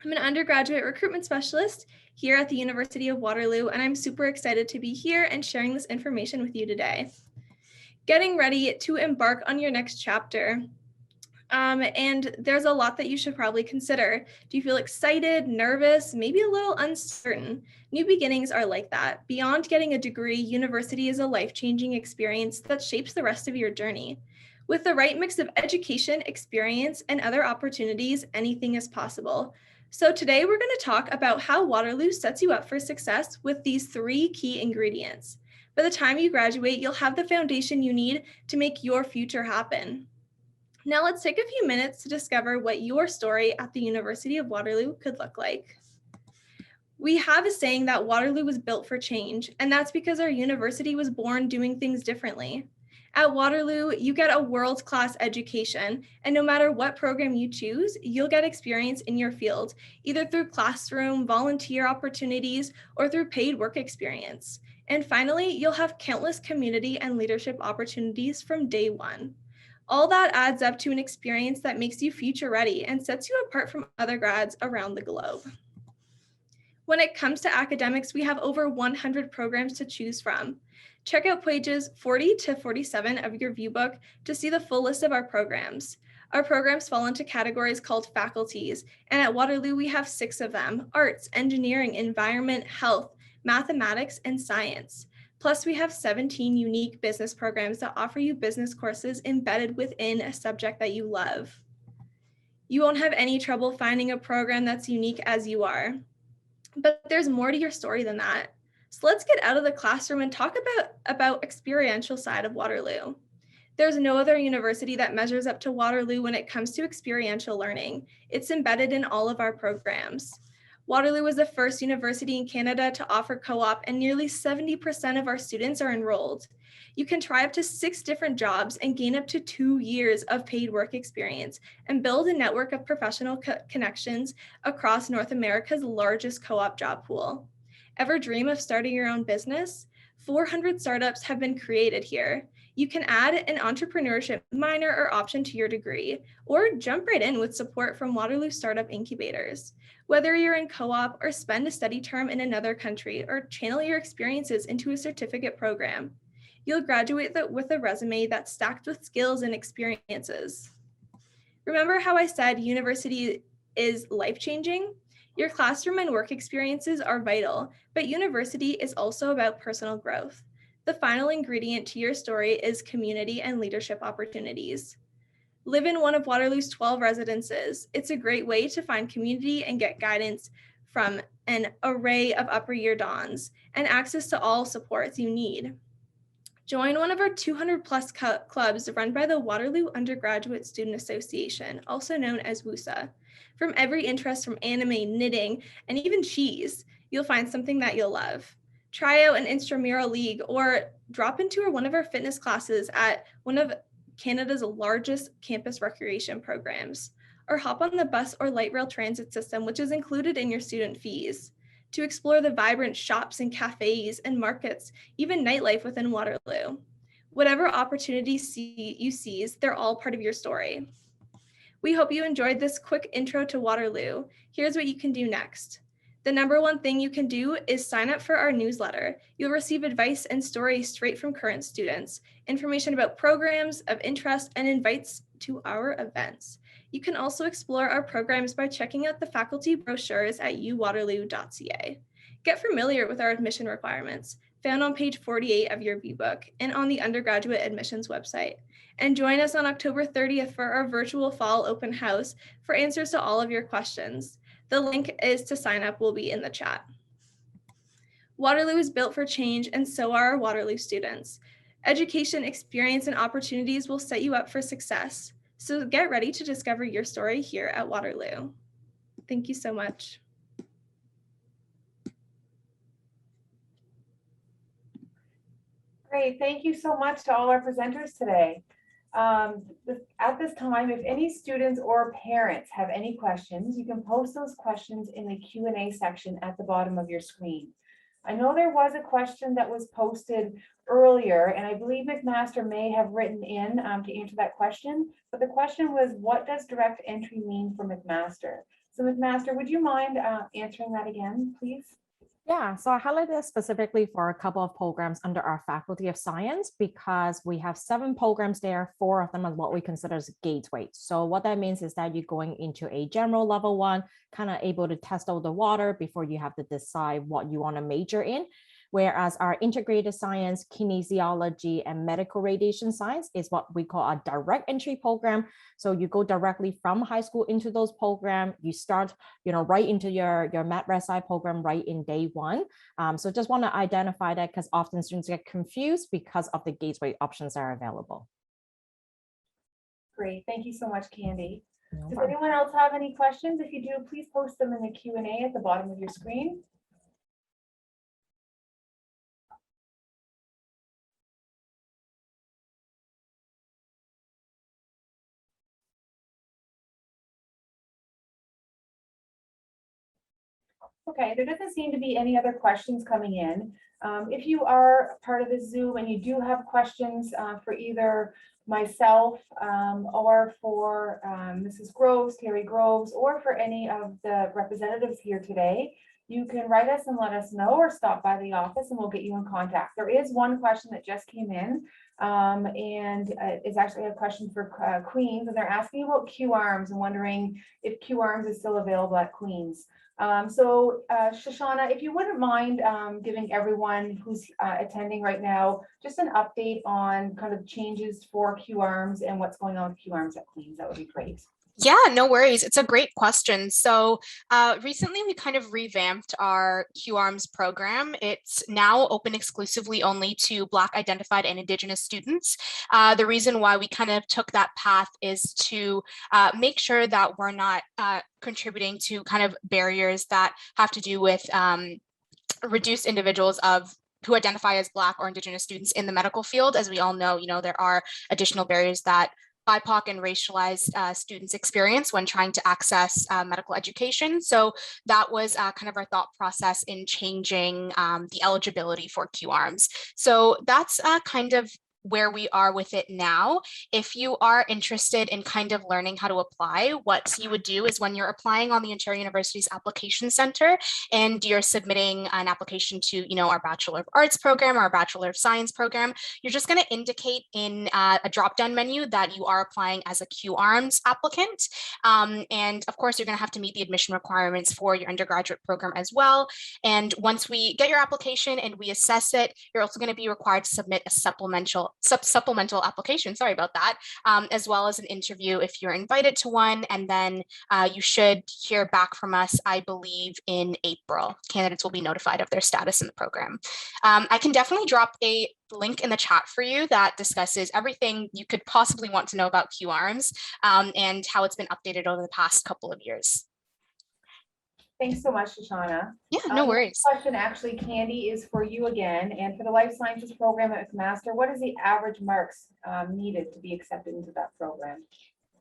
I'm an undergraduate recruitment specialist here at the University of Waterloo, and I'm super excited to be here and sharing this information with you today. Getting ready to embark on your next chapter. And there's a lot that you should probably consider. Do you feel excited, nervous, maybe a little uncertain? New beginnings are like that. Beyond getting a degree, university is a life-changing experience that shapes the rest of your journey. With the right mix of education, experience, and other opportunities, anything is possible. So today we're going to talk about how Waterloo sets you up for success with these 3 key ingredients. By the time you graduate, you'll have the foundation you need to make your future happen. Now let's take a few minutes to discover what your story at the University of Waterloo could look like. We have a saying that Waterloo was built for change, and that's because our university was born doing things differently. At Waterloo, you get a world-class education, and no matter what program you choose, you'll get experience in your field, either through classroom, volunteer opportunities, or through paid work experience. And finally, you'll have countless community and leadership opportunities from day one. All that adds up to an experience that makes you future ready and sets you apart from other grads around the globe. When it comes to academics, we have over 100 programs to choose from. Check out pages 40 to 47 of your viewbook to see the full list of our programs. Our programs fall into categories called faculties, and at Waterloo we have 6 of them: arts, engineering, environment, health, mathematics, and science. Plus we have 17 unique business programs that offer you business courses embedded within a subject that you love. You won't have any trouble finding a program that's unique as you are. But there's more to your story than that. So let's get out of the classroom and talk about experiential side of Waterloo. There's no other university that measures up to Waterloo when it comes to experiential learning. It's embedded in all of our programs. Waterloo was the first university in Canada to offer co-op, and nearly 70% of our students are enrolled. You can try up to 6 different jobs and gain up to 2 years of paid work experience and build a network of professional connections across North America's largest co-op job pool. Ever dream of starting your own business? 400 startups have been created here. You can add an entrepreneurship minor or option to your degree, or jump right in with support from Waterloo Startup Incubators. Whether you're in co-op or spend a study term in another country or channel your experiences into a certificate program, you'll graduate with a resume that's stacked with skills and experiences. Remember how I said university is life-changing? Your classroom and work experiences are vital, but university is also about personal growth. The final ingredient to your story is community and leadership opportunities. Live in one of Waterloo's 12 residences. It's a great way to find community and get guidance from an array of upper year dons and access to all supports you need. Join one of our 200 plus clubs run by the Waterloo Undergraduate Student Association, also known as WUSA. From every interest from anime, knitting, and even cheese, you'll find something that you'll love. Try out an intramural league or drop into one of our fitness classes at one of Canada's largest campus recreation programs, or hop on the bus or light rail transit system, which is included in your student fees, to explore the vibrant shops and cafes and markets, even nightlife within Waterloo. Whatever opportunities you seize, they're all part of your story. We hope you enjoyed this quick intro to Waterloo. Here's what you can do next. The number one thing you can do is sign up for our newsletter. You'll receive advice and stories straight from current students, information about programs of interest, and invites to our events. You can also explore our programs by checking out the faculty brochures at uwaterloo.ca. Get familiar with our admission requirements, found on page 48 of your VBook and on the undergraduate admissions website. And join us on October 30th for our virtual fall open house for answers to all of your questions. The link is to sign up will be in the chat. Waterloo is built for change, and so are our Waterloo students. Education, experience, and opportunities will set you up for success. So get ready to discover your story here at Waterloo. Thank you so much. Great, thank you so much to all our presenters today. At this time, if any students or parents have any questions, you can post those questions in the Q&A section at the bottom of your screen. I know there was a question that was posted earlier, and I believe McMaster may have written in to answer that question, but the question was, what does direct entry mean for McMaster? So McMaster, would you mind answering that again, please? Yeah, so I highlighted this specifically for a couple of programs under our Faculty of Science because we have 7 programs there. 4 of them are what we consider as gateway. So what that means is that you're going into a general level 1, kind of able to test out the water before you have to decide what you want to major in. Whereas our integrated science, kinesiology, and medical radiation science is what we call a direct entry program. So you go directly from high school into those programs. You start, right into your MedResi program right in day 1. So just want to identify that because often students get confused because of the gateway options that are available. Great, thank you so much, Candy. Does anyone else have any questions? If you do, please post them in the Q&A at the bottom of your screen. Okay, there doesn't seem to be any other questions coming in. If you are part of the Zoom and you do have questions for either myself or for Mrs. Groves, Terry Groves, or for any of the representatives here today, you can write us and let us know or stop by the office and we'll get you in contact. There is one question that just came in and it's actually a question for Queens, and they're asking about Q-Arms and wondering if Q-Arms is still available at Queens. So Shoshana, if you wouldn't mind giving everyone who's attending right now just an update on kind of changes for Q-Arms and what's going on with Q-Arms at Queens, that would be great. Yeah, no worries. It's a great question. So recently we kind of revamped our Q-Arms program. It's now open exclusively only to Black identified and Indigenous students. The reason why we kind of took that path is to make sure that we're not contributing to kind of barriers that have to do with reduced individuals who identify as Black or Indigenous students in the medical field. As we all know, there are additional barriers that BIPOC and racialized students experience when trying to access medical education. So that was kind of our thought process in changing the eligibility for Q-Arms. So that's kind of where we are with it now. If you are interested in kind of learning how to apply, what you would do is when you're applying on the Ontario University's application center and you're submitting an application to, our Bachelor of Arts program or our Bachelor of Science program, you're just going to indicate in a drop-down menu that you are applying as a Q-ARMS applicant. And of course, you're going to have to meet the admission requirements for your undergraduate program as well. And once we get your application and we assess it, you're also going to be required to submit a supplemental application, sorry about that, as well as an interview if you're invited to one. And then you should hear back from us, I believe, in April. Candidates will be notified of their status in the program. I can definitely drop a link in the chat for you that discusses everything you could possibly want to know about Q-ARMS and how it's been updated over the past couple of years. Thanks so much, Shoshana. Yeah, no worries. Question actually, Candy, is for you again. And for the Life Sciences program at McMaster, what is the average marks needed to be accepted into that program?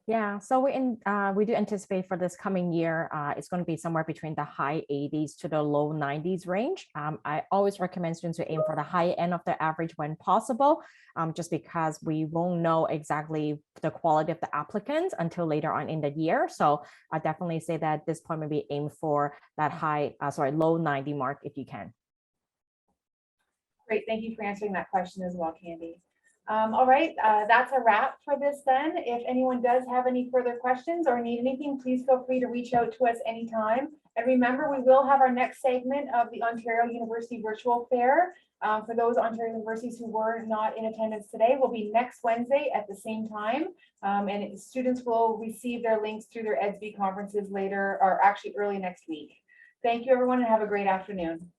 Yeah, so we do anticipate for this coming year, it's going to be somewhere between the high 80s to the low 90s range. I always recommend students to aim for the high end of their average when possible, just because we won't know exactly the quality of the applicants until later on in the year. So I definitely say that at this point, maybe aim for that low 90 mark if you can. Great, thank you for answering that question as well, Candy. All right, that's a wrap for this then. If anyone does have any further questions or need anything, please feel free to reach out to us anytime. And remember, we will have our next segment of the Ontario University Virtual Fair. For those Ontario universities who were not in attendance today, will be next Wednesday at the same time. And students will receive their links through their EDSB conferences later, or actually early next week. Thank you, everyone, and have a great afternoon.